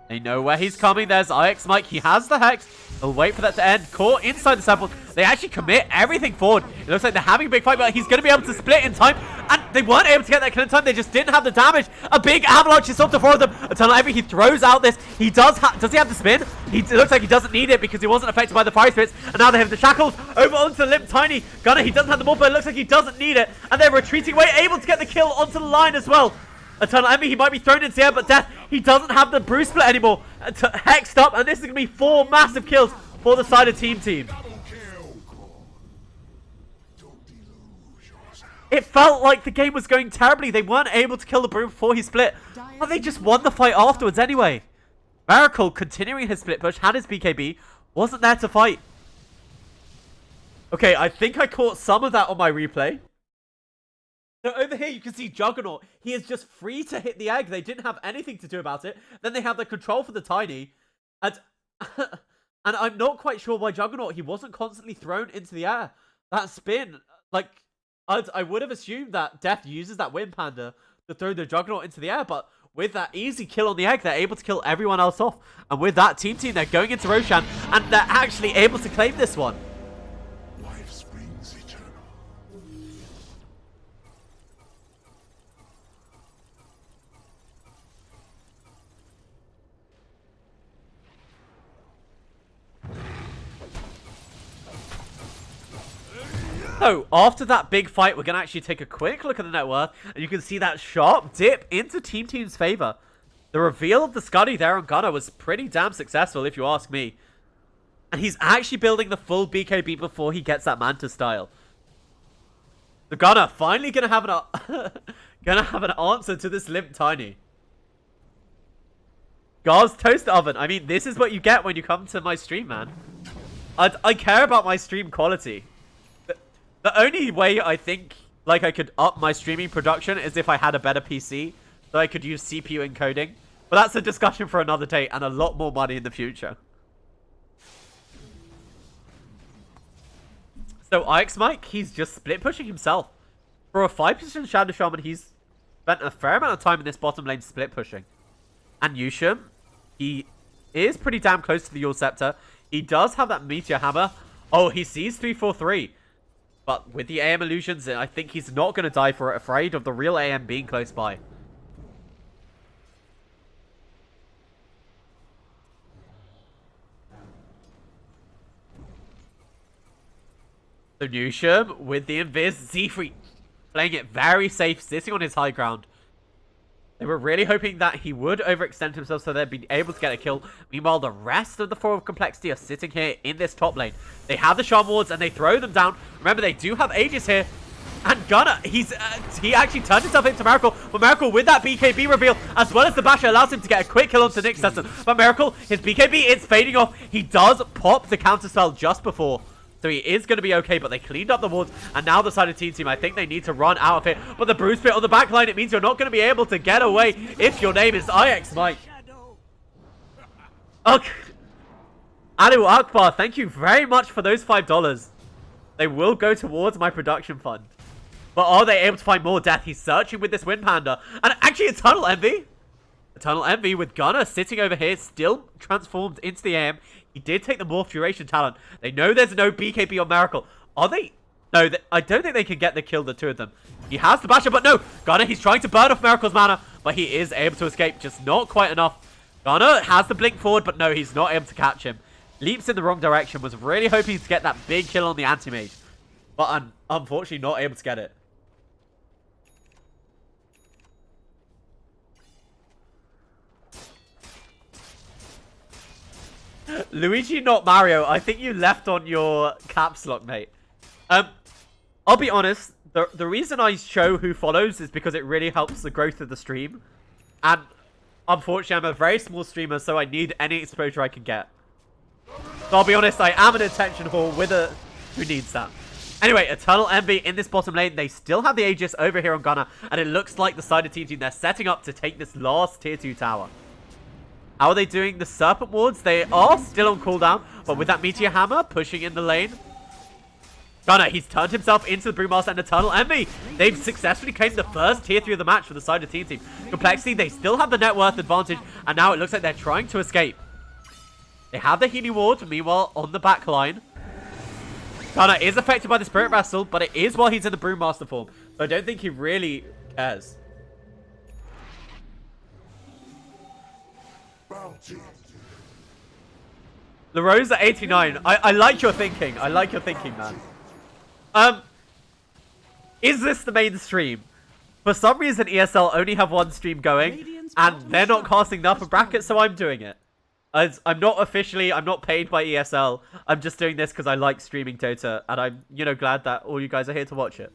They know where he's coming. There's IX Mike. He has the Hex. They'll wait for that to end. Caught inside the temple. They actually commit everything forward. It looks like they're having a big fight, but he's going to be able to split in time. And they weren't able to get that kill in time. They just didn't have the damage. A big avalanche is up to four of them. Eternal Envy, he throws out this. He does he have the spin? It looks like he doesn't need it because he wasn't affected by the fire spirits. And now they have the shackles over onto the Limp Tiny. Gunner, he doesn't have the morph, but it looks like he doesn't need it. And they're retreating away, able to get the kill onto the line as well. Eternal Envy, he might be thrown into the air, but Death, he doesn't have the Bruce split anymore. Hexed up, and this is going to be 4 massive kills for the side of Team. It felt like the game was going terribly. They weren't able to kill the Broom before he split, but they just won the fight afterwards anyway. Miracle, continuing his split push, had his BKB, wasn't there to fight. Okay, I think I caught some of that on my replay. So over here, you can see Juggernaut. He is just free to hit the egg. They didn't have anything to do about it. Then they have the control for the Tiny. And, and I'm not quite sure why Juggernaut, he wasn't constantly thrown into the air. That spin, like, I would have assumed that Death uses that Wind Panda to throw the Juggernaut into the air. But with that easy kill on the egg, they're able to kill everyone else off. And with that, Team, they're going into Roshan. And they're actually able to claim this one. So, after that big fight, we're going to actually take a quick look at the net worth, and you can see that sharp dip into Team's favor. The reveal of the Scuddy there on Gunner was pretty damn successful, if you ask me. And he's actually building the full BKB before he gets that Manta style. The Gunner finally going to have an answer to this Limp Tiny. Gar's Toast Oven. I mean, this is what you get when you come to my stream, man. I care about my stream quality. The only way I think, like, I could up my streaming production is if I had a better PC, so I could use CPU encoding. But that's a discussion for another day and a lot more money in the future. So IX Mike, he's just split pushing himself. For a 5-position Shadow Shaman, he's spent a fair amount of time in this bottom lane split pushing. And Yusham, he is pretty damn close to the Yule Scepter. He does have that Meteor Hammer. Oh, he sees 343. But with the AM illusions, I think he's not going to die for it, afraid of the real AM being close by. So Newsham with the Invis, Z3 playing it very safe, sitting on his high ground. They were really hoping that he would overextend himself so they'd be able to get a kill. Meanwhile, the rest of the 4 of Complexity are sitting here in this top lane. They have the Shaman Wards and they throw them down. Remember, they do have Aegis here. And Gunner, he actually turned himself into Miracle. But Miracle with that BKB reveal, as well as the Basher, allows him to get a quick kill onto Nick Stetson. But Miracle, his BKB, it's fading off. He does pop the counter spell just before. So he is going to be okay, but they cleaned up the wards. And now the side of Team, I think they need to run out of it. But the Bruce Pit on the back line, it means you're not going to be able to get away if your name is IX Mike. Okay. Adu Akbar, thank you very much for those $5. They will go towards my production fund. But are they able to find more Death? He's searching with this Wind Panda. And actually, Eternal Envy. Eternal Envy with Gunner sitting over here, still transformed into the AM. He did take the Morph Duration talent. They know there's no BKB on Miracle. Are they? No, I don't think they can get the kill, the two of them. He has the Basher, but no. Gunner, he's trying to burn off Miracle's mana, but he is able to escape, just not quite enough. Gunner has the blink forward, but no, he's not able to catch him. Leaps in the wrong direction, was really hoping to get that big kill on the Anti-Mage. But unfortunately not able to get it. Luigi, not Mario. I think you left on your caps lock, mate. I'll be honest. The reason I show who follows is because it really helps the growth of the stream. And unfortunately, I'm a very small streamer, so I need any exposure I can get. So I'll be honest, I am an attention whore with a who needs that. Anyway, Eternal Envy in this bottom lane. They still have the Aegis over here on Gunner. And it looks like the side of Team, they're setting up to take this last tier 2 tower. How are they doing the Serpent Wards? They are still on cooldown, but with that Meteor Hammer pushing in the lane, Gunner, he's turned himself into the Brewmaster and Eternal Envy. They've successfully claimed the first tier 3 of the match for the side of Team Team. Complexity, they still have the net worth advantage, and now it looks like they're trying to escape. They have the healing ward, meanwhile, on the back line. Gunner is affected by the Spirit Wrestle, but it is while he's in the Brewmaster form. So I don't think he really cares. LaRose at 89. I like your thinking. I like your thinking, man. Is this the main stream? For some reason, ESL only have one stream going, and they're not casting enough for brackets, so I'm doing it. I'm not paid by ESL. I'm just doing this because I like streaming Dota, and I'm, glad that all you guys are here to watch it.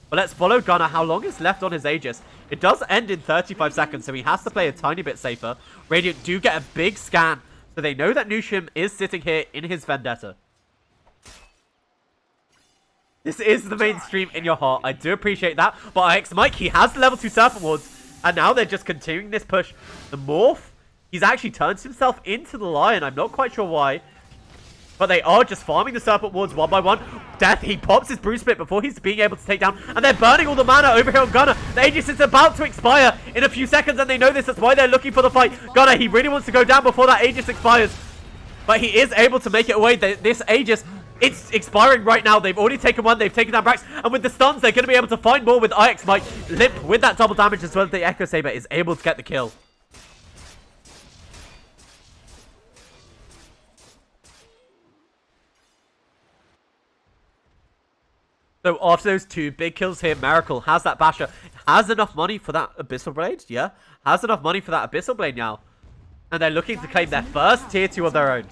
But let's follow Gunner. How long is left on his Aegis? It does end in 35 seconds, so he has to play a tiny bit safer. Radiant do get a big scan, so they know that Nushim is sitting here in his Vendetta. This is the mainstream in your heart. I do appreciate that. But IX Mike, he has the level 2 Serpent Wards. And now they're just continuing this push. The Morph, he's actually turned himself into the Lion. I'm not quite sure why. But they are just farming the Serpent Wards one by one. Death, he pops his Brew Spit before he's being able to take down. And they're burning all the mana over here on Gunner. The Aegis is about to expire in a few seconds. And they know this. That's why they're looking for the fight. Gunner, he really wants to go down before that Aegis expires. But he is able to make it away. This Aegis, it's expiring right now. They've already taken one. They've taken down Brax. And with the stuns, they're going to be able to find more with IX Mike. Limp with that double damage as well as the Echo Saber is able to get the kill. So after those two big kills here, Miracle has that Basher. Has enough money for that Abyssal Blade. Yeah. Has enough money for that Abyssal Blade now. And they're looking to claim their first tier 2 of their own.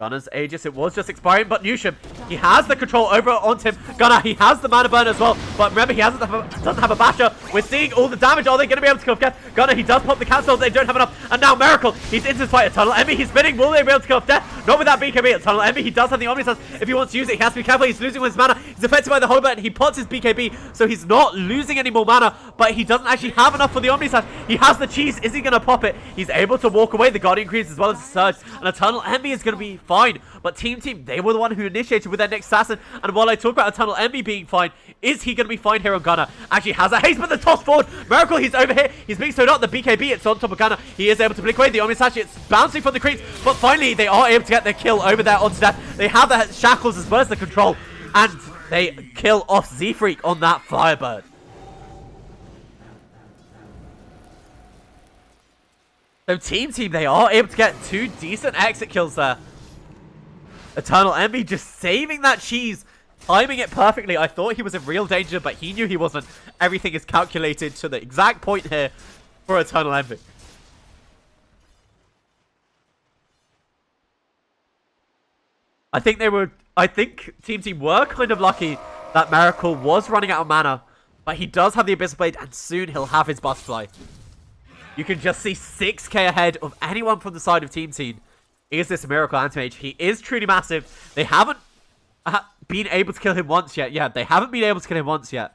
Gunner's Aegis, it was just expiring, but Nushim, he has the control over onto him. Gunner, he has the mana burn as well, but remember, he doesn't have a Basher. We're seeing all the damage. Are they going to be able to kill off Death? Gunner, he does pop the cancel. They don't have enough. And now Miracle, he's into this fight. Eternal Envy, he's spinning. Will they be able to kill off Death? Not with that BKB. Eternal Envy, he does have the Omniscience. If he wants to use it, he has to be careful. He's losing his mana. He's affected by the Holy Burn. He pots his BKB, so he's not losing any more mana, but he doesn't actually have enough for the Omniscience. He has the cheese. Is he going to pop it? He's able to walk away. The Guardian Creeps as well as the Surge. And Eternal Envy is going to be fine, but Team, they were the one who initiated with their next assassin. And while I talk about Eternal Envy being fine, is he going to be fine here on Gunner? Actually has a haste, but the toss forward. Miracle, he's over here. He's being stowed up. The BKB, it's on top of Gunner. He is able to blink away. The Omnisash, it's bouncing from the creeps. But finally, they are able to get their kill over there on Death. They have the shackles as well as the control. And they kill off Z-Freak on that Firebird. So Team, they are able to get 2 decent exit kills there. Eternal Envy just saving that cheese, timing it perfectly. I thought he was in real danger, but he knew he wasn't. Everything is calculated to the exact point here for Eternal Envy. I think Team were kind of lucky that Miracle was running out of mana, but he does have the Abyssal Blade, and soon he'll have his Butterfly. You can just see 6k ahead of anyone from the side of Team. Is this a Miracle Anti-Mage? He is truly massive. They haven't been able to kill him once yet. Yeah, they haven't been able to kill him once yet.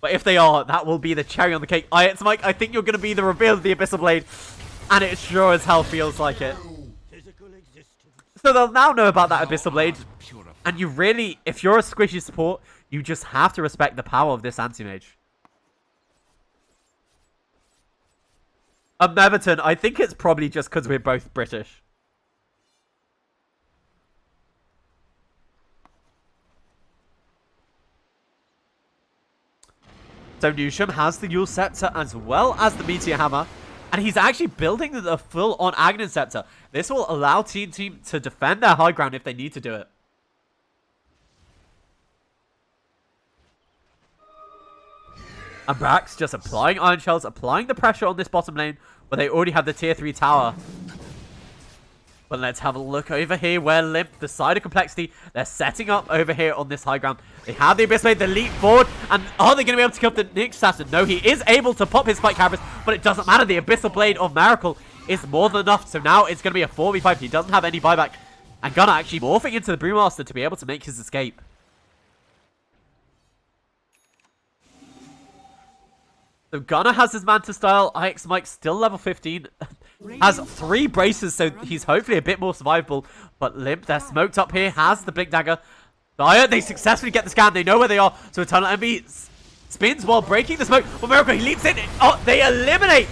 But if they are, that will be the cherry on the cake. It's Mike, I think you're going to be the reveal of the Abyssal Blade. And it sure as hell feels like it. So they'll now know about that Abyssal Blade. And you really, if you're a squishy support, you just have to respect the power of this Anti-Mage. Meverton, I think it's probably just because we're both British. So Nushim has the Yule Scepter as well as the Meteor Hammer. And he's actually building the full-on Aghanim Scepter. This will allow Team to defend their high ground if they need to do it. And Brax just applying Iron Shells, applying the pressure on this bottom lane where they already have the tier 3 tower. But let's have a look over here where Limp, the side of Complexity, they're setting up over here on this high ground. They have the Abyss Blade, the leap forward, and are they going to be able to kill the next assassin? No, he is able to pop his Spike Cabras, but it doesn't matter. The Abyssal Blade of Miracle is more than enough. So now it's going to be a 4v5. He doesn't have any buyback. And Gunner actually morphing into the Brewmaster to be able to make his escape. So Gunner has his Manta style. IX Mike still level 15. Has 3 braces, so he's hopefully a bit more survivable. But Limp, they're smoked up here, has the Blink Dagger. Fire, they successfully get the scan. They know where they are. So Eternal Envy spins while breaking the smoke. Well, Miracle, he leaps in. Oh, they eliminate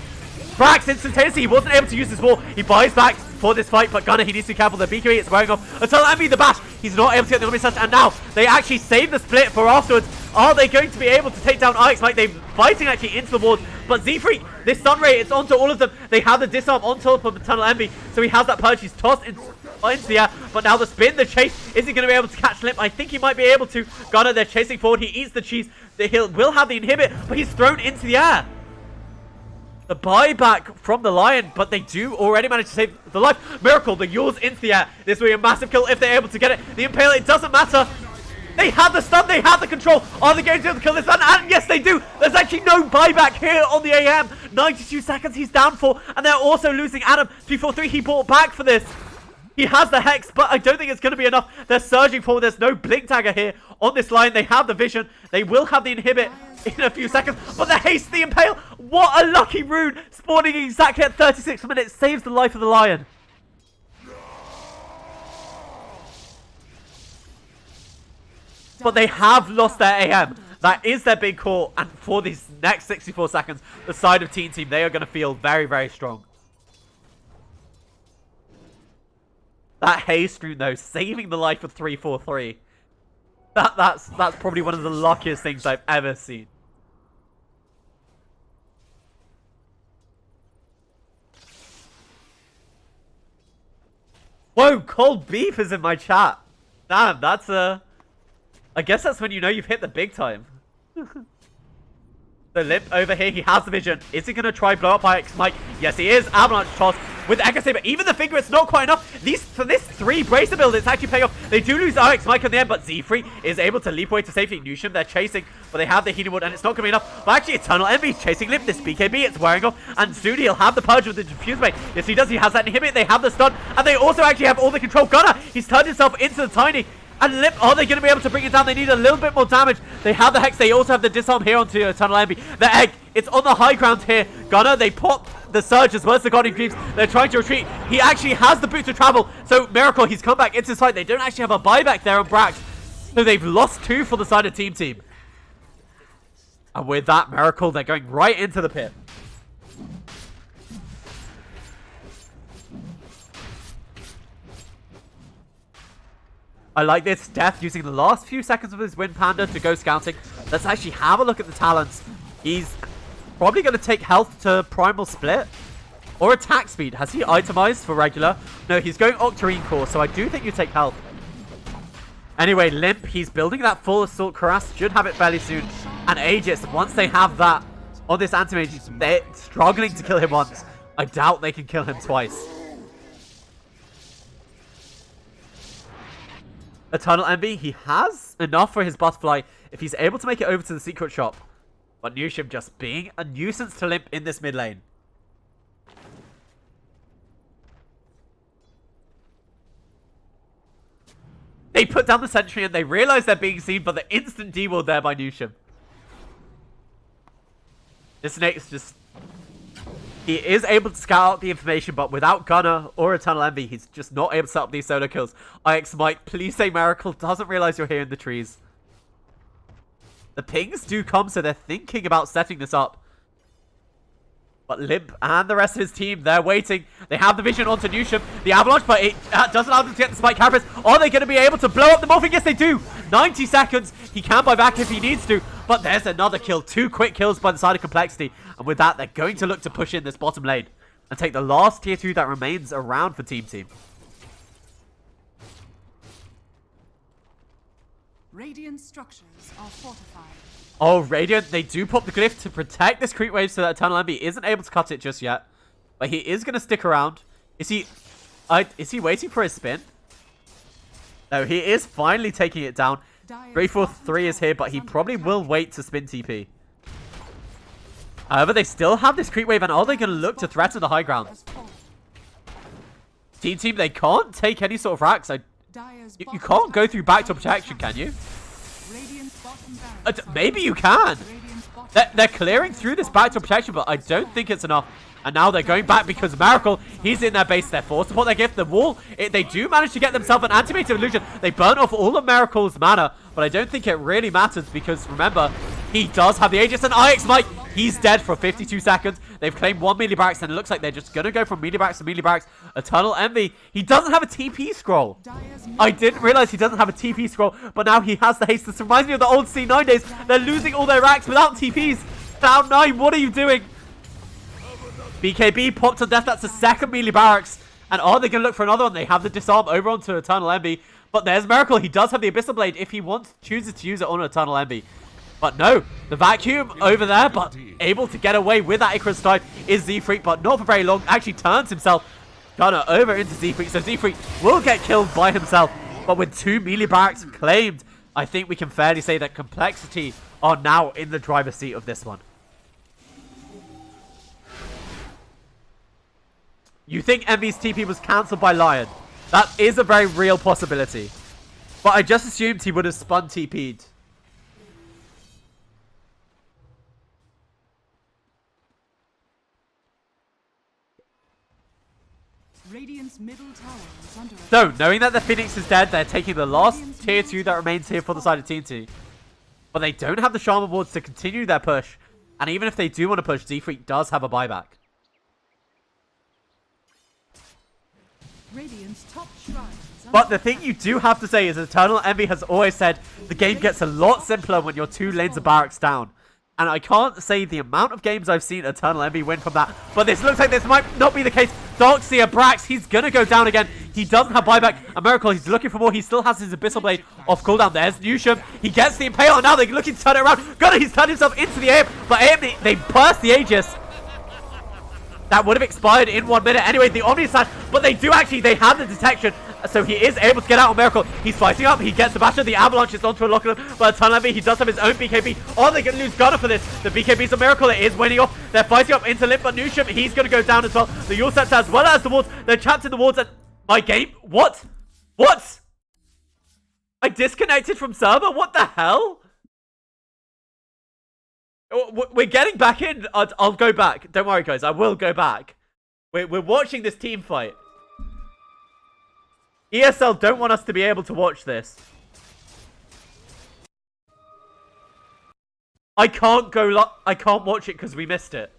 Brax instantaneously. He wasn't able to use his wall. He buys back for this fight, but Gunner, he needs to be careful. The BKB is wearing off. Eternal Envy, the bash. He's not able to get the Omni Slash. And now they actually save the split for afterwards. Are they going to be able to take down Ix? Like, they're fighting actually into the ward. But Z-Freak, this stun rate, it's onto all of them. They have the disarm on top of Eternal Envy. So he has that purge. He's tossed into the air. But now the spin, the chase. Is he going to be able to catch Limp? I think he might be able to. Gunner, they're chasing forward. He eats the cheese. He will have the inhibit, but he's thrown into the air. The buyback from the Lion, but they do already manage to save the life. Miracle, the Yule's into the air. This will be a massive kill if they're able to get it. The Impale, it doesn't matter. They have the stun, they have the control. Are they going to be able to kill this man? And yes, they do. There's actually no buyback here on the AM. 92 seconds he's down for. And they're also losing Adam. 343, he bought back for this. He has the Hex, but I don't think it's going to be enough. They're surging forward. There's no Blink Dagger here on this line. They have the vision. They will have the inhibit in a few seconds. But the Haste, the Impale. What a lucky rune. Spawning exactly at 36 minutes. Saves the life of the Lion. But they have lost their AM. That is their big call. And for these next 64 seconds, the side of Team, they are going to feel very, very strong. That haste rune, though, saving the life of 343. That's probably one of the luckiest things I've ever seen. Whoa, cold beef is in my chat. Damn, that's a... I guess that's when you know you've hit the big time. The Limp over here, he has the vision. Is he going to try blow up by X Mike? Yes, he is. Avalanche toss with Echo Saber. Even the finger, it's not quite enough. For this 3 bracer build, it's actually paying off. They do lose X Mike in the end, but Z-Free is able to leap away to safety. Newsham, they're chasing, but they have the healing wood, and it's not going to be enough. But actually, Eternal Envy is chasing Limp. This BKB, it's wearing off, and soon he'll have the purge with the diffuse mate. Yes, he does. He has that inhibit. They have the stun, and they also actually have all the control. Gunner, he's turned himself into the Tiny. And Limp, are they going to be able to bring it down? They need a little bit more damage. They have the Hex. They also have the disarm here onto Eternal Envy. The Egg, it's on the high ground here. Gunner, they pop the Surge as well as the Guardian Creeps. They're trying to retreat. He actually has the boot to travel. So Miracle, he's come back into this fight. They don't actually have a buyback there on Brax. So they've lost 2 for the side of Team. And with that, Miracle, they're going right into the pit. I like this. Death using the last few seconds of his Wind Panda to go scouting. Let's actually have a look at the talents. He's probably going to take health to Primal Split. Or attack speed. Has he itemized for regular? No, he's going Octarine Core, so I do think you take health. Anyway, Limp, he's building that full Assault Cuirass. Should have it fairly soon. And Aegis, once they have that on this Anti-Mage, they're struggling to kill him once. I doubt they can kill him twice. Eternal Envy, he has enough for his Butterfly if he's able to make it over to the secret shop. But Newsham just being a nuisance to Limp in this mid lane. They put down the sentry and they realize they're being seen, but the instant D-ward there by Newsham. This Snake's just... He is able to scout out the information, but without Gunner or Eternal Envy, he's just not able to set up these solo kills. IX Mike, please say Miracle doesn't realize you're here in the trees. The pings do come, so they're thinking about setting this up. But Limp and the rest of his team, they're waiting. They have the vision onto Newsham. The Avalanche, but it doesn't allow them to get the Spike Carapace. Are they going to be able to blow up the Morphing? Yes, they do. 90 seconds. He can buy back if he needs to. But there's another kill. 2 quick kills by the side of Complexity. And with that, they're going to look to push in this bottom lane and take the last tier 2 that remains around for Team. Radiant structures are fortified. Oh, Radiant, they do pop the glyph to protect this creep wave so that Eternal Envy isn't able to cut it just yet. But he is going to stick around. Is he waiting for his spin? No, he is finally taking it down. 343 is here, but he probably will wait to spin TP. However, they still have this creep wave, and are they going to look to threaten the high ground? Team, they can't take any sort of racks. You can't go through backdoor protection, can you? Maybe you can. They're clearing through this backdoor protection, but I don't think it's enough. And now they're going back because Miracle, he's in their base. They're forced to put their gift. The wall, they do manage to get themselves an animated illusion. They burn off all of Miracle's mana, but I don't think it really matters because, remember, he does have the Aegis. And IX Mike, he's dead for 52 seconds. They've claimed 1 melee barracks, and it looks like they're just going to go from melee barracks to melee barracks. Eternal Envy, he doesn't have a TP scroll. I didn't realize he doesn't have a TP scroll, but now he has the haste. This reminds me of the old C9 days. They're losing all their racks without TPs. Cloud9, what are you doing? BKB popped to death. That's the second melee barracks. And are they going to look for another one? They have the disarm over onto Eternal Envy. But there's Miracle. He does have the Abyssal Blade if he chooses to use it on Eternal Envy. But no, the vacuum over there, but able to get away with that Icarus dive is Z-Freak, but not for very long. Actually turns himself, Gunner, over into Z-Freak. So Z-Freak will get killed by himself. But with 2 melee barracks claimed, I think we can fairly say that Complexity are now in the driver's seat of this one. You think Envy's TP was cancelled by Lion? That is a very real possibility. But I just assumed he would have spun TP'd. Radiant's middle tower is under attack. So, knowing that the Phoenix is dead, they're taking the last tier 2 that remains here for the side of Team 2. But they don't have the Shaman wards to continue their push. And even if they do want to push, Z-Freak does have a buyback. Radiant's top shrine is under But the thing you do have to say is Eternal Envy has always said the game gets a lot simpler when you're 2 lanes of barracks down. And I can't say the amount of games I've seen Eternal Envy win from that. But this looks like this might not be the case. Darkseer Brax, he's going to go down again. He doesn't have buyback. A Miracle, he's looking for more. He still has his Abyssal Blade off cooldown. There's Newsham. He gets the Impale. And now they're looking to turn it around. Gunner, he's turned himself into the AM. But AM, they burst the Aegis. That would have expired in 1 minute. Anyway, the Omni Slash, but they have the detection. So he is able to get out on Miracle. He's fighting up. He gets the Basher. The Avalanche is onto a lock of them. But Eternal Envy, he does have his own BKB. Are they going to lose Gunner for this? The BKB's a Miracle. It is winning off. They're fighting up into Limp, but Newsham, he's going to go down as well. The Yule Scepter as well as the wards. They're trapped in the wards. And my game? What? What? I disconnected from server? What the hell? We're getting back in. I'll go back. Don't worry, guys. I will go back. We're watching this team fight. ESL don't want us to be able to watch this. I can't I can't watch it because we missed it.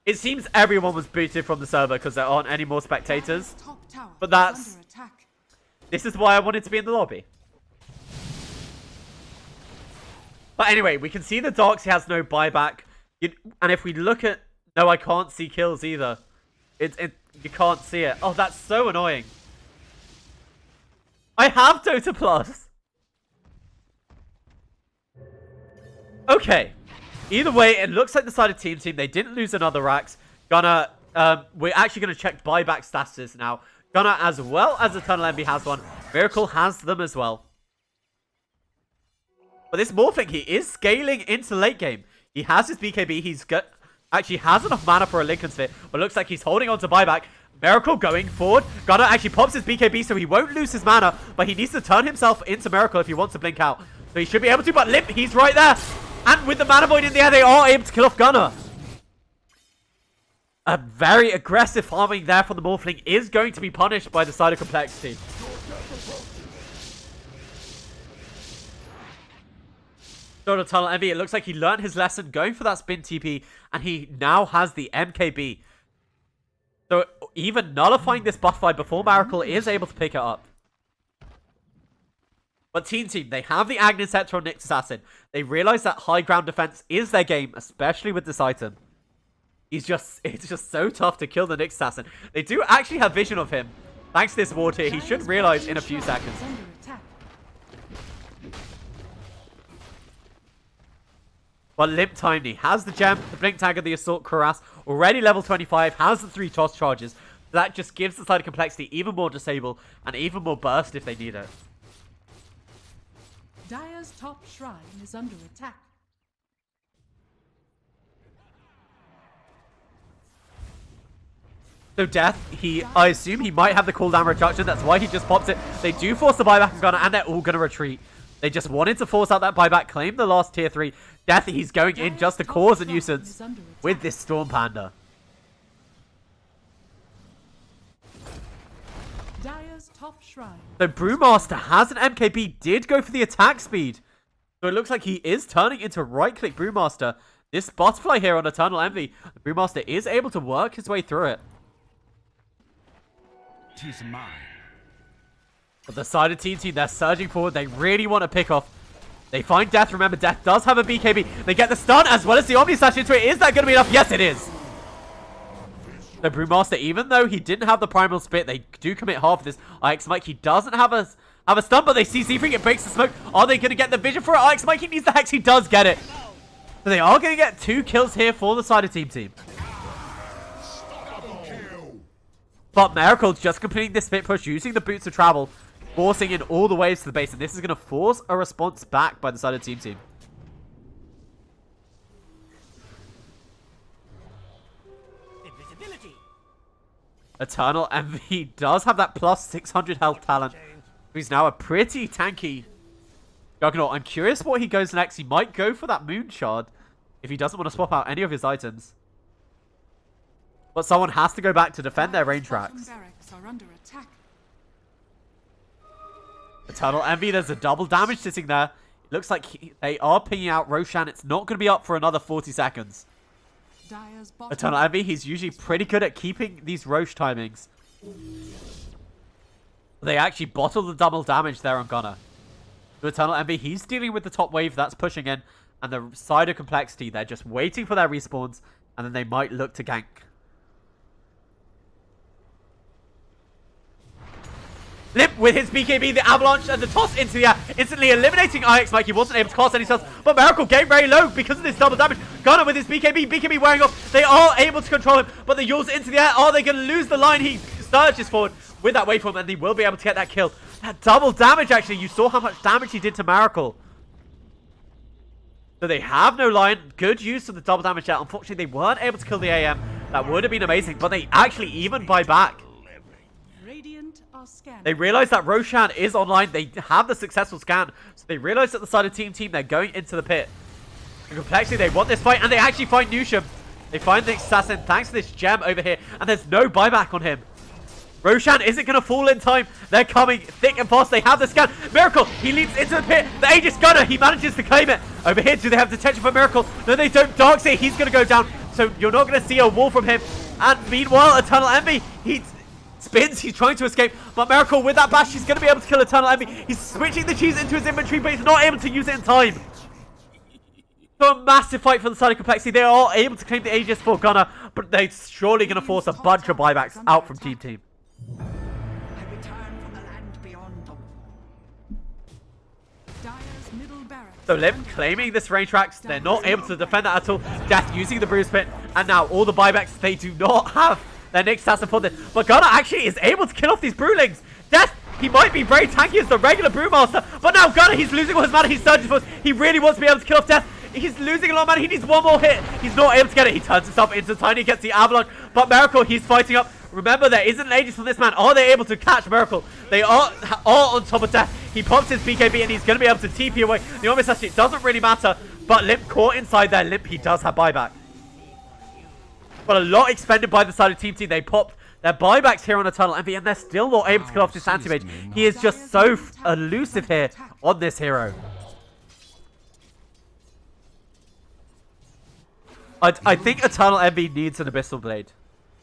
It seems everyone was booted from the server because there aren't any more spectators. But this is why I wanted to be in the lobby. But anyway, we can see the Darkseer has no buyback. And if we look at... No, I can't see kills either. You can't see it. Oh, that's so annoying. I have Dota Plus. Okay. Either way, it looks like the side of Team, they didn't lose another racks. Gunner, we're actually going to check buyback statuses now. Gunner, as well as Eternal Envy, has one. Miracle has them as well. But this Morphling, he is scaling into late game. He has his BKB. Actually has enough mana for a Lincoln Sphere. But looks like he's holding on to buyback. Miracle going forward. Gunner actually pops his BKB so he won't lose his mana. But he needs to turn himself into Miracle if he wants to blink out. So he should be able to. But Limp, he's right there. And with the Mana Void in the air, they are able to kill off Gunner. A very aggressive farming there from the Morphling is going to be punished by the side of Complexity. Eternal Envy, it looks like he learned his lesson going for that spin TP, and he now has the MKB. So even nullifying this buff fight before Miracle is able to pick it up. But Team, they have the Agnes Scepter on Nyx Assassin. They realize that high ground defense is their game, especially with this item. It's just so tough to kill the Nyx Assassin. They do actually have vision of him. Thanks to this ward here, he should realize in a few seconds. But Limp Tiny has the gem, the Blink Tag, and the Assault Cuirass. Already level 25, has the 3 toss charges. That just gives the side of Complexity even more disable and even more burst if they need it. Dire's top shrine is under attack. So Death, I assume he might have the cooldown reduction. That's why he just pops it. They do force the buyback and Gunner, and they're all going to retreat. They just wanted to force out that buyback, claim the last tier 3. Death, he's going in just to cause a nuisance with this Storm Panda. Dire's top shrine. So Brewmaster has an MKB, did go for the attack speed. So it looks like he is turning into right-click Brewmaster. This butterfly here on Eternal Envy, the Brewmaster is able to work his way through it. 'Tis mine. But the side of Team, they're surging forward. They really want to pick off. They find Death. Remember, Death does have a BKB. They get the stun as well as the Omni Slash into it. Is that going to be enough? Yes, it is. The Brewmaster, even though he didn't have the Primal Spit, they do commit half of this. IX Mike, he doesn't have a stun, but they see Z-Freak. It breaks the smoke. Are they going to get the vision for it? IX Mike, he needs the Hex. He does get it. So they are going to get 2 kills here for the side of Team. But Miracle's just completing this spit push, using the boots of travel, forcing in all the waves to the base, and this is going to force a response back by the side of Team. Invisibility. Eternal Envy does have that plus 600 health talent. He's now a pretty tanky Juggernaut. I'm curious what he goes next. He might go for that Moon Shard if he doesn't want to swap out any of his items. But someone has to go back to defend their range racks. Barracks are under attack. Eternal Envy, there's a double damage sitting there. It looks like they are pinging out Roshan. It's not going to be up for another 40 seconds. Dire's Eternal Envy, he's usually pretty good at keeping these Roche timings. They actually bottle the double damage there on Gunner. So Eternal Envy, he's dealing with the top wave that's pushing in. And the side of Complexity, they're just waiting for their respawns. And then they might look to gank. Limp with his BKB, the avalanche and the toss into the air, instantly eliminating IX Mike. He wasn't able to cast any spells, but Miracle getting very low because of this double damage. Gunner with his BKB wearing off. They are able to control him, but the Yule's into the air. Are they going to lose the line? He surges forward with that waveform, and he will be able to get that kill. That double damage, actually, you saw how much damage he did to Miracle. So they have no line. Good use of the double damage there. Unfortunately, they weren't able to kill the AM. That would have been amazing, but they actually even buy back. Radiant are scanning. They realize that Roshan is online. They have the successful scan. So they realize that the side of Team, they're going into the pit. The Complexity, they want this fight, and they actually find Nusham. They find the assassin thanks to this gem over here, and there's no buyback on him. Roshan isn't going to fall in time. They're coming thick and fast. They have the scan. Miracle, he leads into the pit. The Aegis Gunner, he manages to claim it. Over here, do they have detection for Miracle? No, they don't. Darkseer, he's going to go down. So you're not going to see a wall from him. And meanwhile, Eternal Envy, he spins. He's trying to escape. But Miracle, with that bash, he's going to be able to kill Eternal Envy. He's switching the cheese into his inventory, but he's not able to use it in time. So a massive fight for the side of Complexity. They are able to claim the Aegis for Gunner, but they're surely going to force a bunch of buybacks out from Team. I return from the land beyond them. Dire's middle barracks. So Limp claiming this range tracks. They're not able to defend that at all. Death using the Bruise Pit. And now all the buybacks, they do not have their Nyx assassin for this. But Gunner actually is able to kill off these Brewlings. Death, he might be very tanky as the regular Brewmaster. But now Gunner, he's losing all his mana. He's surging for us. He really wants to be able to kill off Death. He's losing a lot of mana. He needs one more hit. He's not able to get it. He turns himself into Tiny, gets the avalanche. But Miracle, he's fighting up. Remember, there isn't an Aegis for this man. Are they able to catch Miracle? They are on top of Death. He pops his BKB and he's going to be able to TP away. The Omnis actually, it doesn't really matter. But Limp caught inside there. Limp, he does have buyback. But a lot expended by the side of Team. They popped their buybacks here on Eternal Envy and they're still not able to kill off this anti-mage. He is just so elusive here on this hero. I think Eternal Envy needs an Abyssal Blade.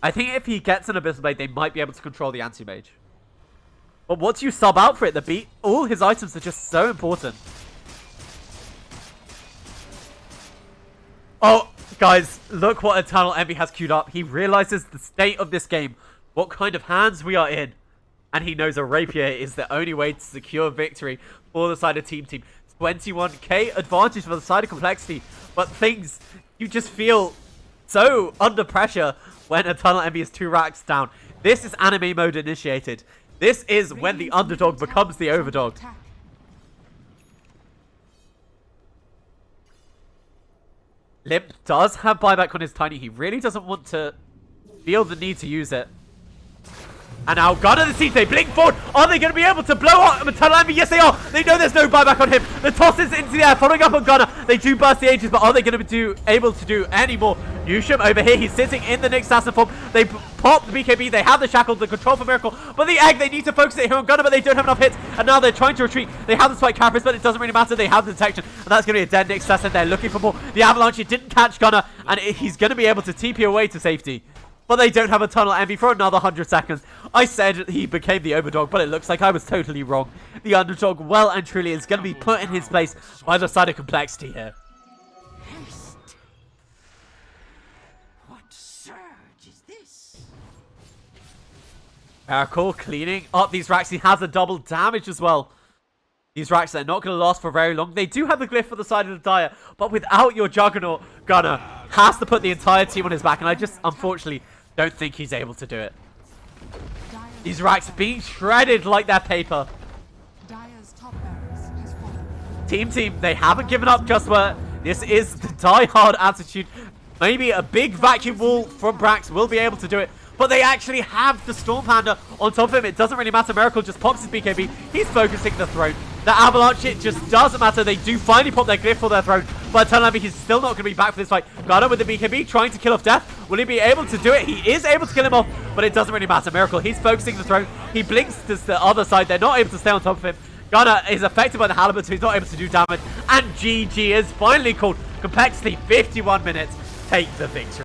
I think if he gets an Abyssal Blade, they might be able to control the anti-mage. But once you sub out for it, all his items are just so important. Oh, guys, look what Eternal Envy has queued up. He realizes the state of this game, what kind of hands we are in. And he knows a Rapier is the only way to secure victory for the side of Team. 21k advantage for the side of Complexity. But things, you just feel so under pressure when Eternal Envy is 2 racks down. This is anime mode initiated. This is when the underdog becomes the overdog. Limp does have buyback on his Tiny. He really doesn't want to feel the need to use it. And now Gunner the Siege, they blink forward. Are they going to be able to blow up Maternal Envy? Yes, they are. They know there's no buyback on him. The toss is into the air, following up on Gunner. They do burst the Aegis, but are they going to be able to do any more? Yusham over here, he's sitting in the Nyx assassin form. They pop the BKB, they have the shackle, the control for Miracle, but the egg, they need to focus it here on Gunner, but they don't have enough hits, and now they're trying to retreat. They have the spike Carapace, but it doesn't really matter. They have the detection, and that's going to be a dead Nyx assassin. They're looking for more. The Avalanche, it didn't catch Gunner, and he's going to be able to TP away to safety. But they don't have a Tunnel Envy for another 100 seconds. I said he became the overdog, but it looks like I was totally wrong. The underdog well and truly is going to be put in his place by the side of Complexity here. Haste. What surge is this? Miracle cleaning up these racks. He has a double damage as well. These racks are not going to last for very long. They do have the glyph for the side of the Dire, but without your Juggernaut, Gunner has to put the entire team on his back, and I just, unfortunately, don't think he's able to do it. These racks being shredded like that paper. Dire's top barracks has fallen. Team, they haven't given up just where this is the die-hard attitude. Maybe a big vacuum wall from Brax will be able to do it, but they actually have the Storm Panda on top of him. It doesn't really matter. Miracle just pops his BKB. He's focusing the throne. The Avalanche, it just doesn't matter. They do finally pop their glyph for their throne, but Eternal Envy, he's still not going to be back for this fight. Gunner with the BKB trying to kill off Death. Will he be able to do it? He is able to kill him off, but it doesn't really matter. Miracle, he's focusing the throne. He blinks to the other side. They're not able to stay on top of him. Gunner is affected by the halibut, so he's not able to do damage. And GG is finally called. Complexity, 51 minutes. Take the victory.